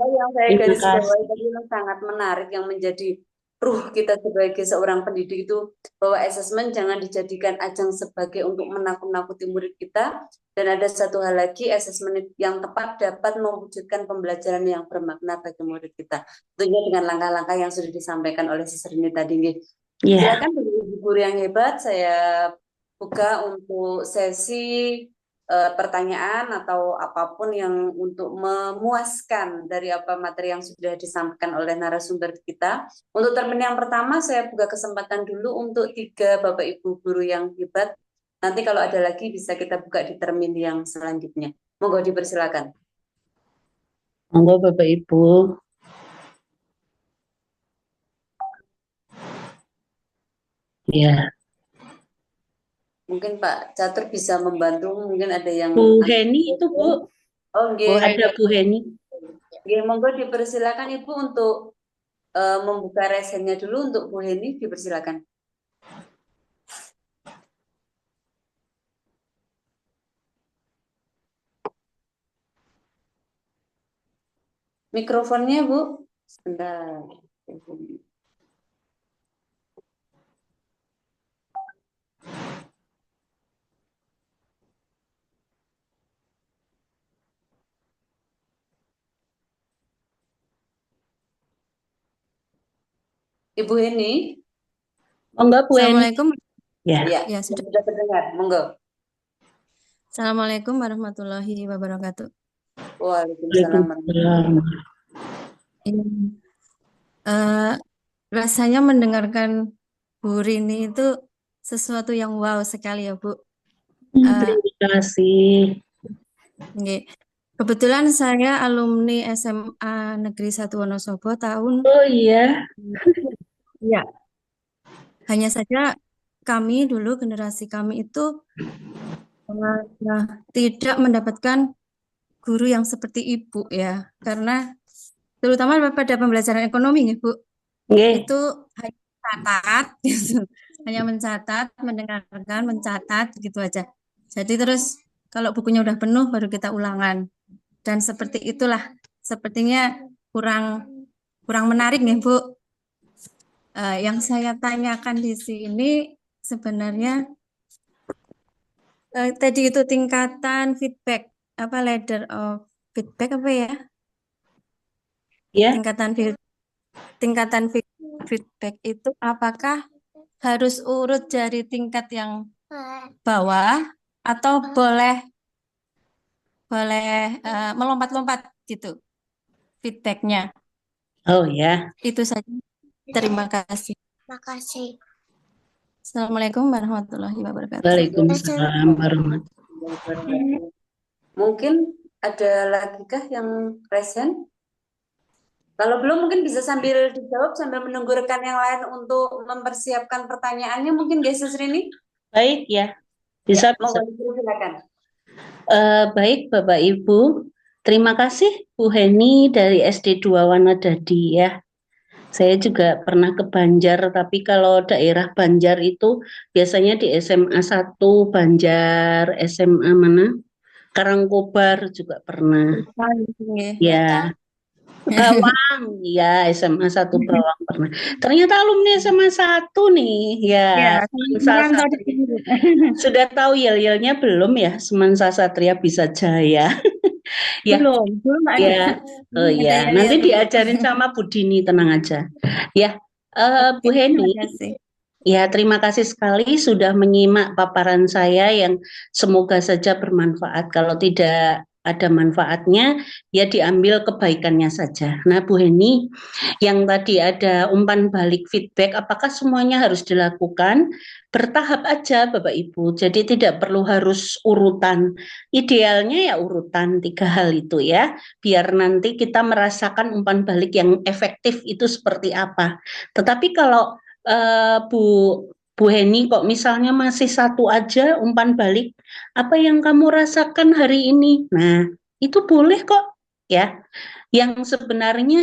Yang saya garis bawahi tadi yang sangat menarik, yang menjadi ruh kita sebagai seorang pendidik itu bahwa asesmen jangan dijadikan ajang sebagai untuk menakut-nakuti murid kita, dan ada satu hal lagi, asesmen yang tepat dapat mewujudkan pembelajaran yang bermakna bagi murid kita, tentunya dengan langkah-langkah yang sudah disampaikan oleh Sister Rini tadi. Silakan bagi ibu guru yang hebat, saya buka untuk sesi pertanyaan atau apapun yang untuk memuaskan dari apa materi yang sudah disampaikan oleh narasumber kita. Untuk termin yang pertama, saya buka kesempatan dulu untuk 3 Bapak Ibu guru yang hebat. Nanti kalau ada lagi bisa kita buka di termin yang selanjutnya. Monggo dipersilakan. Monggo Bapak Ibu. Ya. Mungkin Pak Catur bisa membantu, mungkin ada yang Bu Heni itu Bu. Oh, ada Bu Heni. Monggo dipersilakan Ibu untuk membuka resennya dulu. Untuk Bu Heni dipersilakan. Mikrofonnya Bu, sebentar. Ibu Heni. Monggo Bu Heni. Assalamualaikum. Ya, sudah terdengar. Monggo. Assalamualaikum warahmatullahi wabarakatuh. Waalaikumsalam. Rasanya mendengarkan Bu Rini itu sesuatu yang wow sekali ya Bu. Terima kasih. Kebetulan saya alumni SMA Negeri 1 Wonosobo tahun. Oh iya. Ya. Hanya saja kami dulu, generasi kami itu tidak mendapatkan guru yang seperti Ibu ya, karena terutama pada pembelajaran ekonomi Bu, itu hanya mencatat, gitu. Hanya mencatat, mendengarkan, mencatat gitu aja. Jadi terus kalau bukunya udah penuh baru kita ulangan, dan seperti itulah, sepertinya kurang menarik nih Bu. Yang saya tanyakan di sini sebenarnya tadi itu tingkatan feedback, apa ladder of feedback apa ya? Tingkatan feedback itu apakah harus urut dari tingkat yang bawah atau boleh melompat-lompat gitu feedbacknya? Oh ya, Itu saja. Terima kasih. Makasih. Assalamualaikum warahmatullahi wabarakatuh. waalaikumsalam warahmatullahi Wabarakatuh. Mungkin ada lagi kah yang present? Kalau belum mungkin bisa sambil dijawab sambil menunggu rekan yang lain untuk mempersiapkan pertanyaannya mungkin guys Rini. Baik ya, bisa. Monggo silakan. Baik Bapak Ibu, terima kasih Bu Heni dari SD 2 Wanadadi ya. Saya juga pernah ke Banjar, tapi kalau daerah Banjar itu biasanya di SMA 1 Banjar, SMA mana? Karangkobar juga pernah. Ya, Bawang, ya SMA 1 Bawang pernah. Ternyata alumni SMA 1 nih, ya. Semansa Satria. Sudah tahu yel-yelnya belum ya? Semansa Satria Bisa Jaya. Ya, belum ada. Ya, oh ya, nanti diajarin sama Bu Dini, tenang aja. Ya, Bu Heni. Ya, terima kasih sekali sudah menyimak paparan saya yang semoga saja bermanfaat. Kalau tidak ada manfaatnya, ya diambil kebaikannya saja. Nah, Bu Heni, yang tadi ada umpan balik feedback, apakah semuanya harus dilakukan? Bertahap aja, Bapak Ibu. Jadi tidak perlu harus urutan. Idealnya ya urutan 3 hal itu ya, biar nanti kita merasakan umpan balik yang efektif itu seperti apa. Tetapi kalau Bu Heni kok misalnya masih 1 aja umpan balik, apa yang kamu rasakan hari ini? Nah, itu boleh kok ya. Yang sebenarnya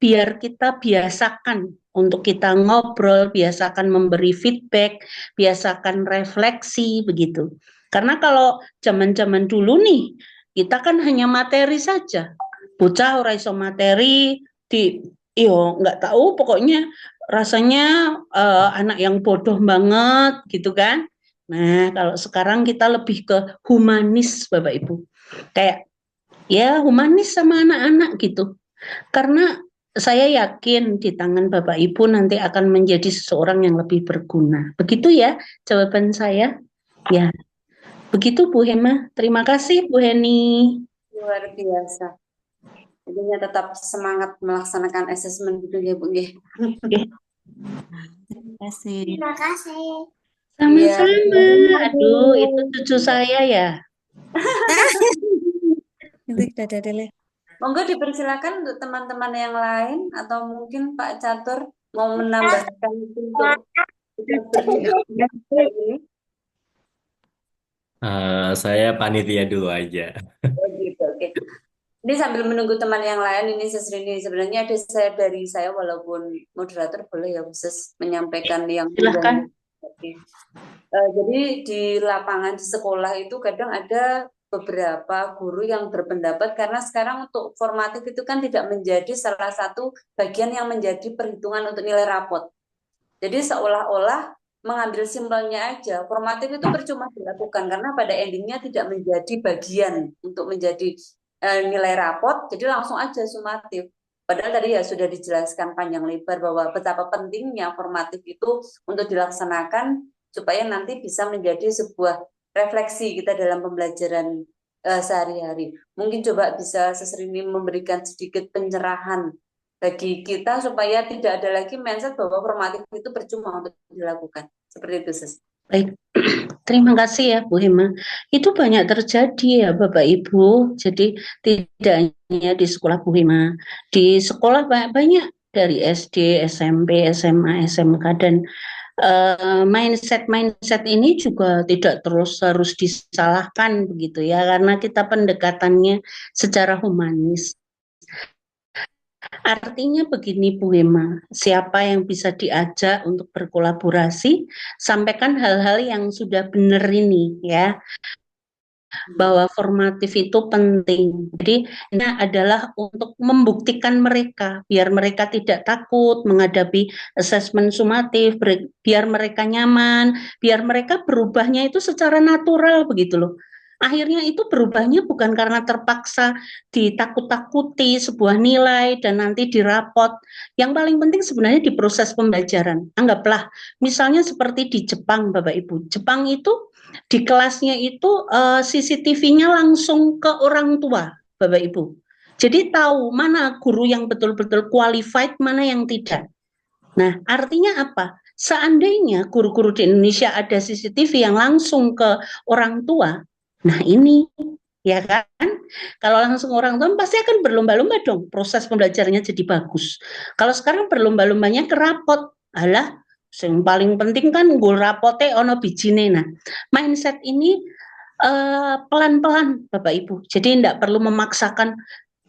biar kita biasakan untuk kita ngobrol, biasakan memberi feedback, biasakan refleksi begitu. Karena kalau zaman-zaman dulu nih, kita kan hanya materi saja. Bocah ora iso materi nggak tahu pokoknya rasanya anak yang bodoh banget gitu kan. Nah, kalau sekarang kita lebih ke humanis Bapak Ibu. Kayak ya humanis sama anak-anak gitu. Karena saya yakin di tangan Bapak Ibu nanti akan menjadi seseorang yang lebih berguna. Begitu ya jawaban saya. Ya, begitu Bu Hema. Terima kasih Bu Heni. Luar biasa. Jadinya tetap semangat melaksanakan asesmen gitu ya Bu. Terima kasih. Terima kasih. Sama-sama. Aduh, itu cucu saya ya. Monggo dipersilakan untuk teman-teman yang lain atau mungkin Pak Catur mau menambahkan untuk saya panitia dulu aja. Gitu, oke. Ini sambil menunggu teman yang lain, ini Sesrini sebenarnya ada dari saya walaupun moderator boleh ya khusus menyampaikan yang Silahkan. Jadi di lapangan di sekolah itu kadang ada beberapa guru yang berpendapat karena sekarang untuk formatif itu kan tidak menjadi salah satu bagian yang menjadi perhitungan untuk nilai rapot. Jadi seolah-olah mengambil simpelnya aja, formatif itu percuma dilakukan karena pada endingnya tidak menjadi bagian untuk menjadi nilai rapot, jadi langsung aja sumatif. Padahal tadi ya sudah dijelaskan panjang lebar bahwa betapa pentingnya formatif itu untuk dilaksanakan supaya nanti bisa menjadi sebuah refleksi kita dalam pembelajaran sehari-hari. Mungkin coba bisa Sesrini memberikan sedikit pencerahan bagi kita supaya tidak ada lagi mindset bahwa formatif itu percuma untuk dilakukan. Seperti itu, Sis. Baik, terima kasih ya Bu Hema. Itu banyak terjadi ya Bapak Ibu. Jadi tidak hanya di sekolah Bu Hema, di sekolah banyak dari SD, SMP, SMA, SMK dan mindset ini juga tidak terus harus disalahkan begitu ya, karena kita pendekatannya secara humanis. Artinya begini Bu Hema, siapa yang bisa diajak untuk berkolaborasi, sampaikan hal-hal yang sudah benar ini ya, bahwa formatif itu penting. Jadi ini adalah untuk membuktikan mereka, biar mereka tidak takut menghadapi asesmen sumatif, biar mereka nyaman, biar mereka berubahnya itu secara natural begitu loh. Akhirnya itu berubahnya bukan karena terpaksa ditakut-takuti sebuah nilai dan nanti dirapot. Yang paling penting sebenarnya di proses pembelajaran. Anggaplah misalnya seperti di Jepang Bapak Ibu. Jepang itu di kelasnya itu CCTV-nya langsung ke orang tua Bapak Ibu. Jadi tahu mana guru yang betul-betul qualified, mana yang tidak. Nah, artinya apa? Seandainya guru-guru di Indonesia ada CCTV yang langsung ke orang tua, nah ini ya kan, kalau langsung orang tua pasti akan berlomba-lomba dong, proses pembelajarannya jadi bagus. Kalau sekarang berlomba-lombanya ke rapot, alah, yang paling penting kan nggo rapote ono bijine. Nah, mindset ini pelan-pelan Bapak Ibu, jadi tidak perlu memaksakan.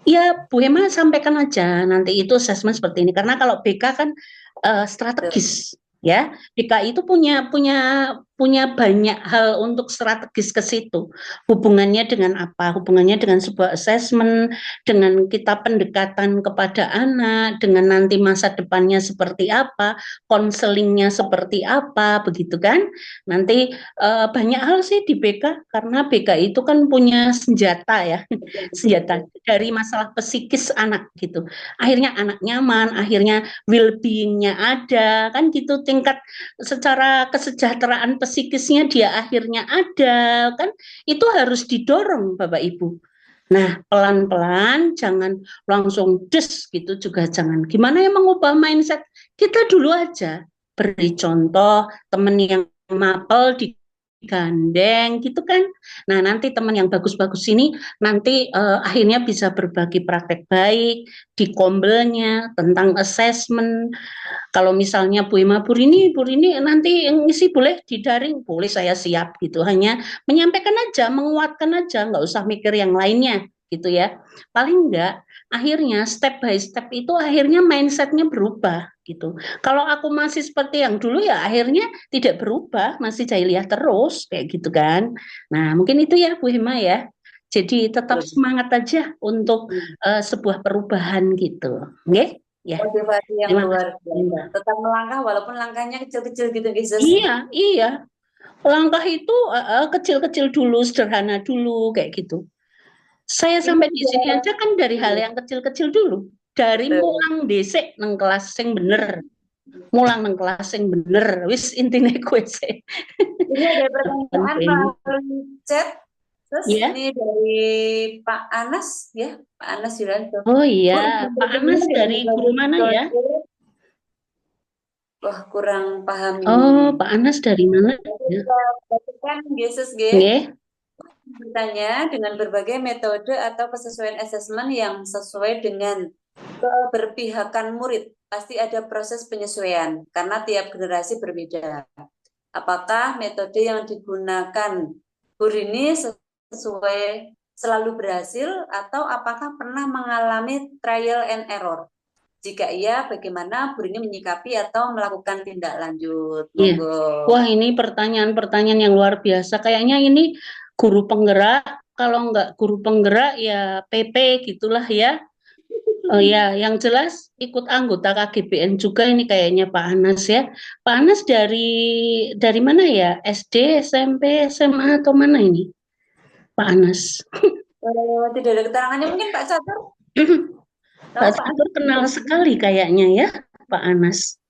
Ya, Bu Hema sampaikan aja nanti itu assessment seperti ini, karena kalau BK kan strategis, ya. BK itu punya banyak hal untuk strategis ke situ. Hubungannya dengan apa? Hubungannya dengan sebuah assessment, dengan kita pendekatan kepada anak, dengan nanti masa depannya seperti apa, konselingnya seperti apa, begitu kan? Nanti banyak hal sih di BK, karena BK itu kan punya senjata ya, senjata dari masalah psikis anak gitu. Akhirnya anak nyaman, akhirnya well-being-nya ada, kan gitu, tingkat secara kesejahteraan psikisnya dia akhirnya ada, kan itu harus didorong Bapak Ibu. Nah, pelan-pelan, jangan langsung des gitu juga jangan. Gimana yang mengubah mindset? Kita dulu aja beri contoh, temen yang mapel digandeng gitu kan. Nah, nanti teman yang bagus-bagus ini nanti akhirnya bisa berbagi praktek baik di kombelnya tentang assessment. Kalau misalnya Bu Ima Bu Rini nanti yang ngisi boleh di daring, boleh, saya siap gitu. Hanya menyampaikan aja, menguatkan aja, nggak usah mikir yang lainnya gitu ya. Paling enggak akhirnya step by step itu akhirnya mindsetnya berubah gitu. Kalau aku masih seperti yang dulu ya akhirnya tidak berubah, masih jahiliyah terus kayak gitu kan. Nah, mungkin itu ya Bu Hima ya. Jadi tetap semangat aja untuk sebuah perubahan gitu. Oke? Ya. Motivasi yang Terima luar kasih. biasa. Tetap melangkah walaupun langkahnya kecil-kecil gitu, Yesus. Iya. Langkah itu kecil-kecil dulu, sederhana dulu kayak gitu. Saya sampai di sini aja kan dari hal yang kecil-kecil dulu. Dari mulang dhisik nang kelas sing bener. Mulang nang kelas sing bener. Wis intine kowe sih. Ini ada pertanyaan melalui chat. Terus Ya. ini dari Pak Anas ya, Pak Anas Yulianto. Oh iya, Pak Anas dari guru mana ya? Wah, kurang paham ini. Oh, Pak Anas dari mana? Kan Yesus Nggih. bertanya dengan berbagai metode atau kesesuaian asesmen yang sesuai dengan keberpihakan murid. Pasti ada proses penyesuaian karena tiap generasi berbeda. Apakah metode yang digunakan guru ini sesuai selalu berhasil atau apakah pernah mengalami trial and error? Jika iya, bagaimana guru ini menyikapi atau melakukan tindak lanjut? Iya. Wah, ini pertanyaan-pertanyaan yang luar biasa. Kayaknya ini guru penggerak, kalau enggak guru penggerak ya PP gitulah ya. Oh ya, yang jelas ikut anggota KGBN juga ini kayaknya Pak Anas ya. Pak Anas dari mana ya? SD, SMP, SMA atau mana ini? Pak Anas. Tidak ada keterangannya, mungkin Pak Catur. Pak Catur kenal sekali kayaknya ya, Pak Anas.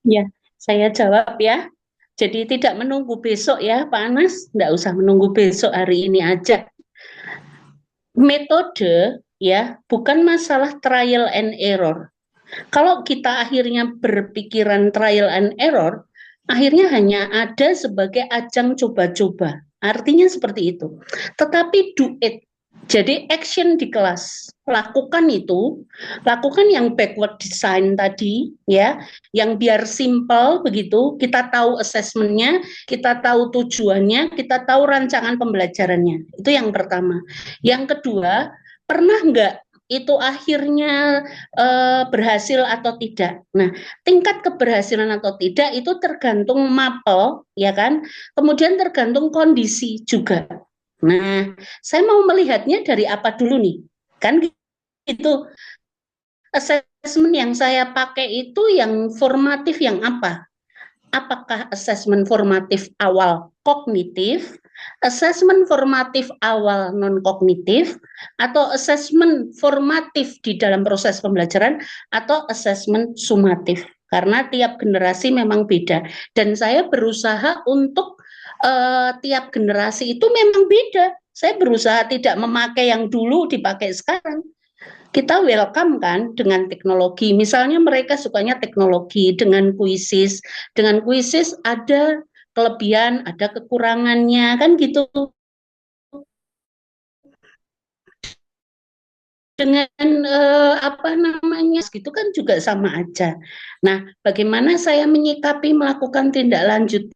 Ya, saya jawab ya. Jadi tidak menunggu besok ya Pak Anas, tidak usah menunggu besok, hari ini aja. Metode ya, bukan masalah trial and error. Kalau kita akhirnya berpikiran trial and error, akhirnya hanya ada sebagai ajang coba-coba. Artinya seperti itu. Tetapi do it. Jadi action di kelas, lakukan itu, lakukan yang backward design tadi, ya, yang biar simple begitu. Kita tahu assessmentnya, kita tahu tujuannya, kita tahu rancangan pembelajarannya. Itu yang pertama. Yang kedua, pernah nggak itu akhirnya berhasil atau tidak? Nah, tingkat keberhasilan atau tidak itu tergantung mapel, ya kan? Kemudian tergantung kondisi juga. Nah, saya mau melihatnya dari apa dulu nih? Kan gitu. Assessment yang saya pakai itu yang formatif yang apa? Apakah assessment formatif awal kognitif, assessment formatif awal non-kognitif, atau assessment formatif di dalam proses pembelajaran, atau assessment sumatif? Karena tiap generasi memang beda. Dan saya berusaha untuk tiap generasi itu memang beda. Saya berusaha tidak memakai yang dulu dipakai sekarang. Kita welcome kan dengan teknologi. Misalnya mereka sukanya teknologi dengan kuisis. Dengan kuisis ada kelebihan, ada kekurangannya kan gitu. Dengan apa namanya gitu kan juga sama aja. Nah, bagaimana saya menyikapi melakukan tindak lanjut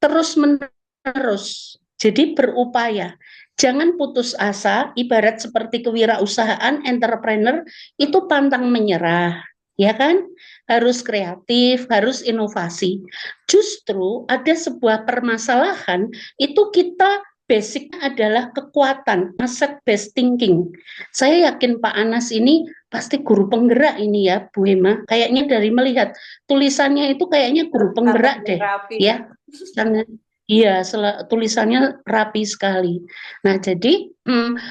terus menerus. Jadi berupaya. Jangan putus asa, ibarat seperti kewirausahaan entrepreneur itu pantang menyerah, ya kan? Harus kreatif, harus inovasi. Justru ada sebuah permasalahan itu kita basicnya adalah kekuatan, asset based thinking. Saya yakin Pak Anas ini pasti guru penggerak ini ya, Bu Hema. Kayaknya dari melihat tulisannya itu kayaknya guru penggerak deh, ya. Iya, tulisannya rapi sekali. Nah, jadi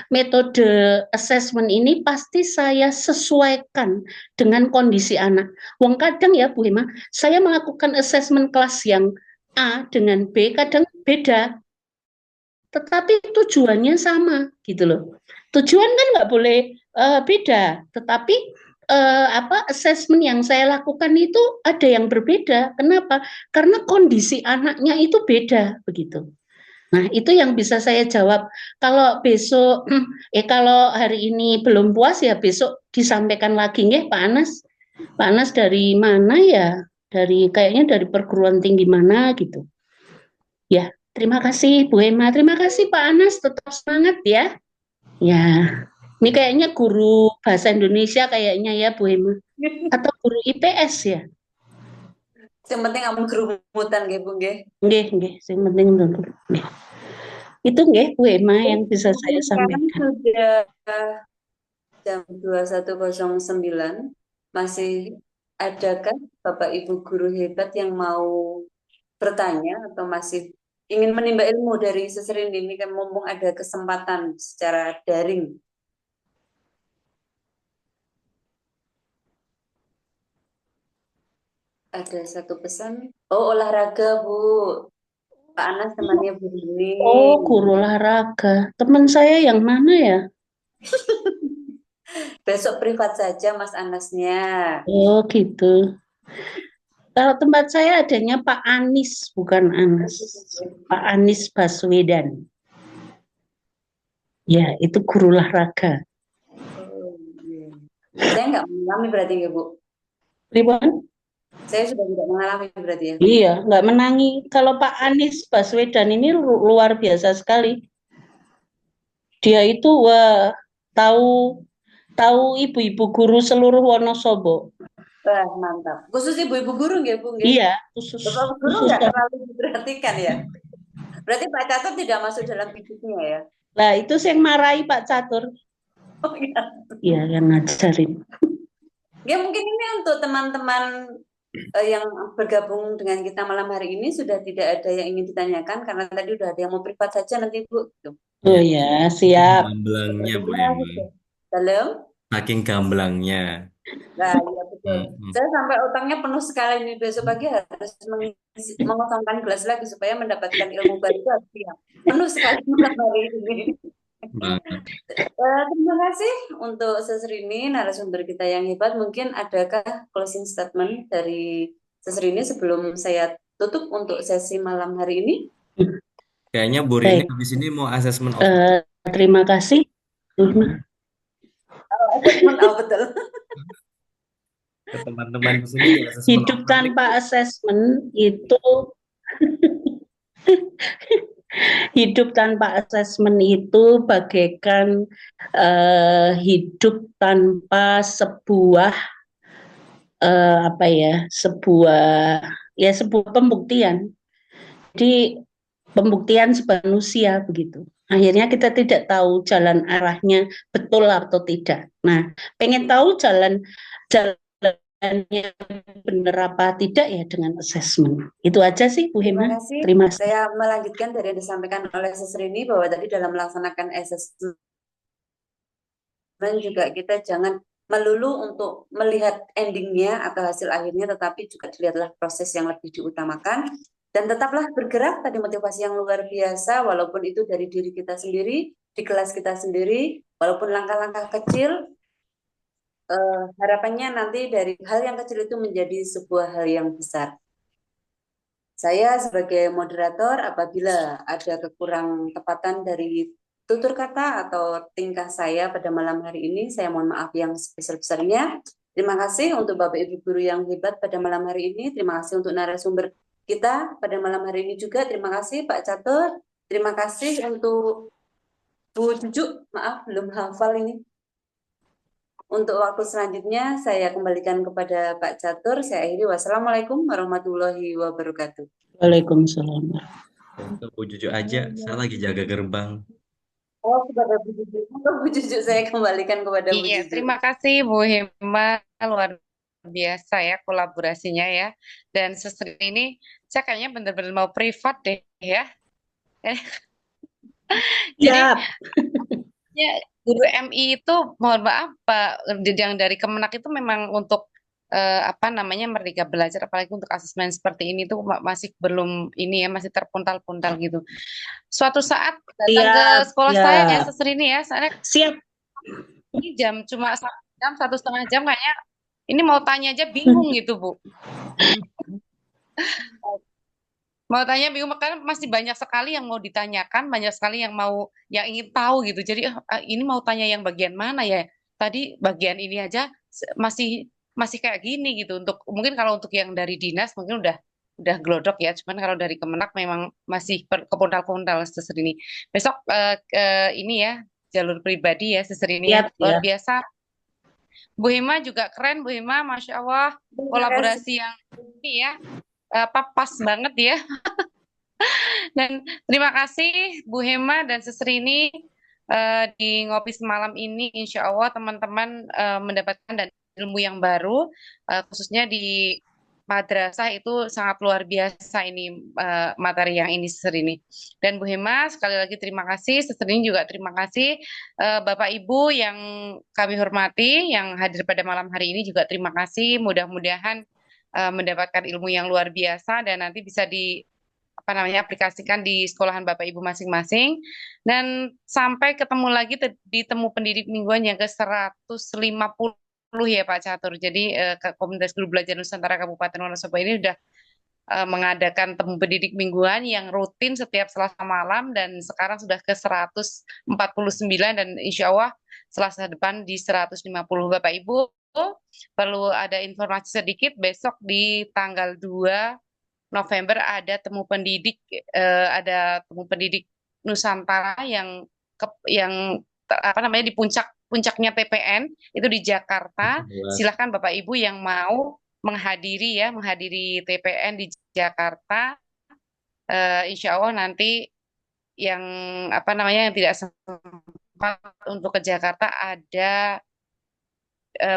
metode assessment ini pasti saya sesuaikan dengan kondisi anak. Wong kadang ya Bu Hema, saya melakukan assessment kelas yang A dengan B kadang beda, tetapi tujuannya sama gitu loh. Tujuan kan nggak boleh beda, tetapi assessment yang saya lakukan itu ada yang berbeda. Kenapa? Karena kondisi anaknya itu beda begitu. Nah, itu yang bisa saya jawab. Kalau besok, kalau hari ini belum puas ya besok disampaikan lagi nggih Pak Anas. Pak Anas dari mana ya? Kayaknya dari perguruan tinggi mana gitu. Ya, terima kasih Bu Hema. Terima kasih Pak Anas, tetap semangat ya. Ya, ini kayaknya guru bahasa Indonesia kayaknya ya Bu Hema. Atau guru IPS ya? Yang penting kamu kerumutan nggih Bu nggih. Nggih, yang penting nggih. Itu nggih Bu Hema yang bisa saya sampaikan. Sudah jam 21.09. Masih adakah Bapak Ibu guru hebat yang mau bertanya atau masih ingin menimba ilmu dari Sesrin ini kan mumpung ada kesempatan secara daring? Ada satu pesan. Oh, olahraga Bu. Pak Anas temannya Bu Rini. Oh, guru olahraga. Teman saya yang mana ya? Besok privat saja Mas Anasnya. Oh, gitu. Kalau tempat saya adanya Pak Anies, bukan Anas. Pak Anies Baswedan. Ya, itu guru olahraga. Oh, iya. Saya nggak mengalami berarti ya Bu? Ribuan? Saya sudah tidak mengalami berarti ya? Iya, nggak menangi. Kalau Pak Anies Baswedan ini luar biasa sekali. Dia itu tahu ibu-ibu guru seluruh Wonosobo. Wah, mantap. Khusus ibu-ibu guru nggak Bu? Iya, khusus. Bapak guru nggak terlalu diperhatikan ya? Berarti Pak Catur tidak masuk dalam bidiknya ya? Nah, itu yang marahi Pak Catur. Oh iya. Iya, yang ngajarin. Ya mungkin ini untuk teman-teman yang bergabung dengan kita malam hari ini sudah tidak ada yang ingin ditanyakan karena tadi udah ada yang mau privat saja nanti Bu. Oh ya, siap. Gamblangnya Bu Ema. Dalam? Saking gamblangnya. Nah, iya betul. Saya sampai otaknya penuh sekali nih, besok pagi harus mengosongkan gelas lagi supaya mendapatkan ilmu baru itu harus siap. Penuh sekali malam hari ini. Terima kasih untuk Sesrini, narasumber kita yang hebat. Mungkin adakah closing statement dari Sesrini sebelum saya tutup untuk sesi malam hari ini? Kayaknya Bu Rini habis ini mau asesmen terima kasih. Betul. Ke teman-teman di sini hidup tanpa asesmen itu hidup tanpa asesmen itu bagaikan hidup tanpa sebuah sebuah pembuktian. Jadi pembuktian sebagai manusia begitu. Akhirnya kita tidak tahu jalan arahnya betul atau tidak. Nah, pengen tahu jalannya benar apa tidak ya dengan assessment. Itu aja sih Bu Hema. Terima kasih. Saya melanjutkan dari yang disampaikan oleh Sesrini bahwa tadi dalam melaksanakan assessment juga kita jangan melulu untuk melihat endingnya atau hasil akhirnya, tetapi juga dilihatlah proses yang lebih diutamakan. Dan tetaplah bergerak, tadi motivasi yang luar biasa, walaupun itu dari diri kita sendiri, di kelas kita sendiri, walaupun langkah-langkah kecil, harapannya nanti dari hal yang kecil itu menjadi sebuah hal yang besar. Saya sebagai moderator, apabila ada kekurang tepatan dari tutur kata atau tingkah saya pada malam hari ini, saya mohon maaf yang sebesar-besarnya. Terima kasih untuk Bapak Ibu Guru yang hebat pada malam hari ini. Terima kasih untuk narasumber kita pada malam hari ini juga. Terima kasih Pak Catur. Terima kasih untuk Bu Jujuk. Maaf, belum hafal ini. Untuk waktu selanjutnya, saya kembalikan kepada Pak Catur. Saya akhiri. Wassalamualaikum warahmatullahi wabarakatuh. Waalaikumsalam. Untuk Bu Juju aja, saya lagi jaga gerbang. Oh, kepada Bu Jujuk. Bu Jujuk saya kembalikan kepada Bu Iya, Jujuk. terima kasih Bu Hema, luar biasa ya kolaborasinya ya. Dan suster ini saya kayaknya benar-benar mau privat deh ya. Jadi Siap. ya, guru MI itu mohon maaf Pak, yang dari Kemenak itu memang untuk apa namanya Merdeka Belajar, apalagi untuk asesmen seperti ini tuh masih belum ini ya, masih terpuntal-puntal gitu. Suatu saat datang ke Siap, sekolah saya ya, siap. suster ini ya, saya Siap. ini cuma 1 jam, 1,5 jam kayaknya ini mau tanya aja bingung gitu Bu. Mau tanya bingung karena masih banyak sekali yang mau ditanyakan, banyak sekali yang ingin tahu gitu. Jadi ini mau tanya yang bagian mana ya? Tadi bagian ini aja masih kayak gini gitu. Mungkin kalau untuk yang dari dinas mungkin udah glodok ya. Cuman kalau dari Kemenak memang masih kepuntal-puntal suster ini. Besok ini ya jalur pribadi ya suster ini ya. Siap, Luar siap. biasa. Bu Hema juga keren Bu Hema, Masya Allah. Kolaborasi yang ini ya. Pas banget ya. Dan terima kasih Bu Hema dan Suster ini di ngopi semalam ini, insya Allah teman-teman mendapatkan dan ilmu yang baru, khususnya di madrasah itu sangat luar biasa ini materi yang ini Suster ini. Dan Bu Hema sekali lagi terima kasih, Suster ini juga terima kasih, Bapak Ibu yang kami hormati, yang hadir pada malam hari ini juga terima kasih. Mudah-mudahan mendapatkan ilmu yang luar biasa dan nanti bisa aplikasikan di sekolahan Bapak Ibu masing-masing. Dan sampai ketemu lagi di Temu Pendidik Mingguan yang ke-150 ya Pak Catur. Jadi Komunitas Guru Belajar Nusantara Kabupaten Wonosobo ini sudah mengadakan Temu Pendidik Mingguan yang rutin setiap Selasa malam dan sekarang sudah ke 149 dan insya Allah Selasa depan di 150. Bapak Ibu perlu ada informasi sedikit, besok di tanggal 2 November ada temu pendidik Nusantara yang di puncaknya PPN itu di Jakarta. Silahkan Bapak Ibu yang mau menghadiri TPN di Jakarta. Insya Allah nanti yang tidak sempat untuk ke Jakarta ada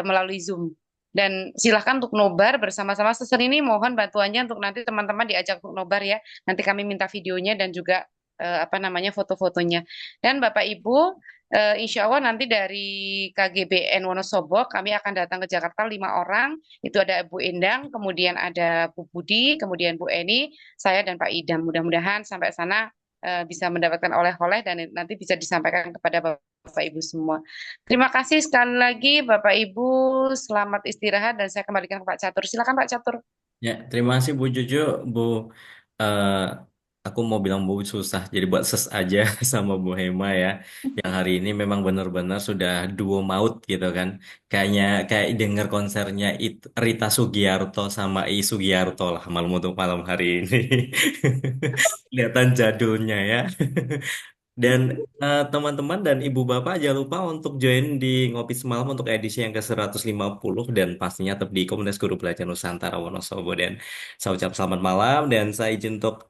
melalui Zoom. Dan silahkan untuk nobar bersama-sama suster ini, mohon bantuannya untuk nanti teman-teman diajak untuk nobar ya. Nanti kami minta videonya dan juga foto-fotonya. Dan Bapak Ibu, insya Allah nanti dari KGBN Wonosobo kami akan datang ke Jakarta 5 orang. Itu ada Bu Endang, kemudian ada Bu Budi, kemudian Bu Eni, saya dan Pak Idam. Mudah-mudahan sampai sana bisa mendapatkan oleh-oleh dan nanti bisa disampaikan kepada Bapak Ibu semua. Terima kasih sekali lagi Bapak Ibu, selamat istirahat dan saya kembalikan ke Pak Catur. Silakan Pak Catur. Ya, terima kasih Bu Juju. Bu, eh, aku mau bilang Bu susah, jadi buat ses aja sama Bu Hema ya. Yang hari ini memang benar-benar sudah duo maut gitu kan. Kayak denger konsernya Rita Sugiarto sama I Sugiarto lah malam untuk malam hari ini. Kelihatan jadulnya ya. Dan teman-teman dan ibu bapak jangan lupa untuk join di Ngopi Semalam untuk edisi yang ke-150 dan pastinya tetap di Komunitas Guru Belajar Nusantara Wonosobo dan saya ucap selamat malam dan saya izin untuk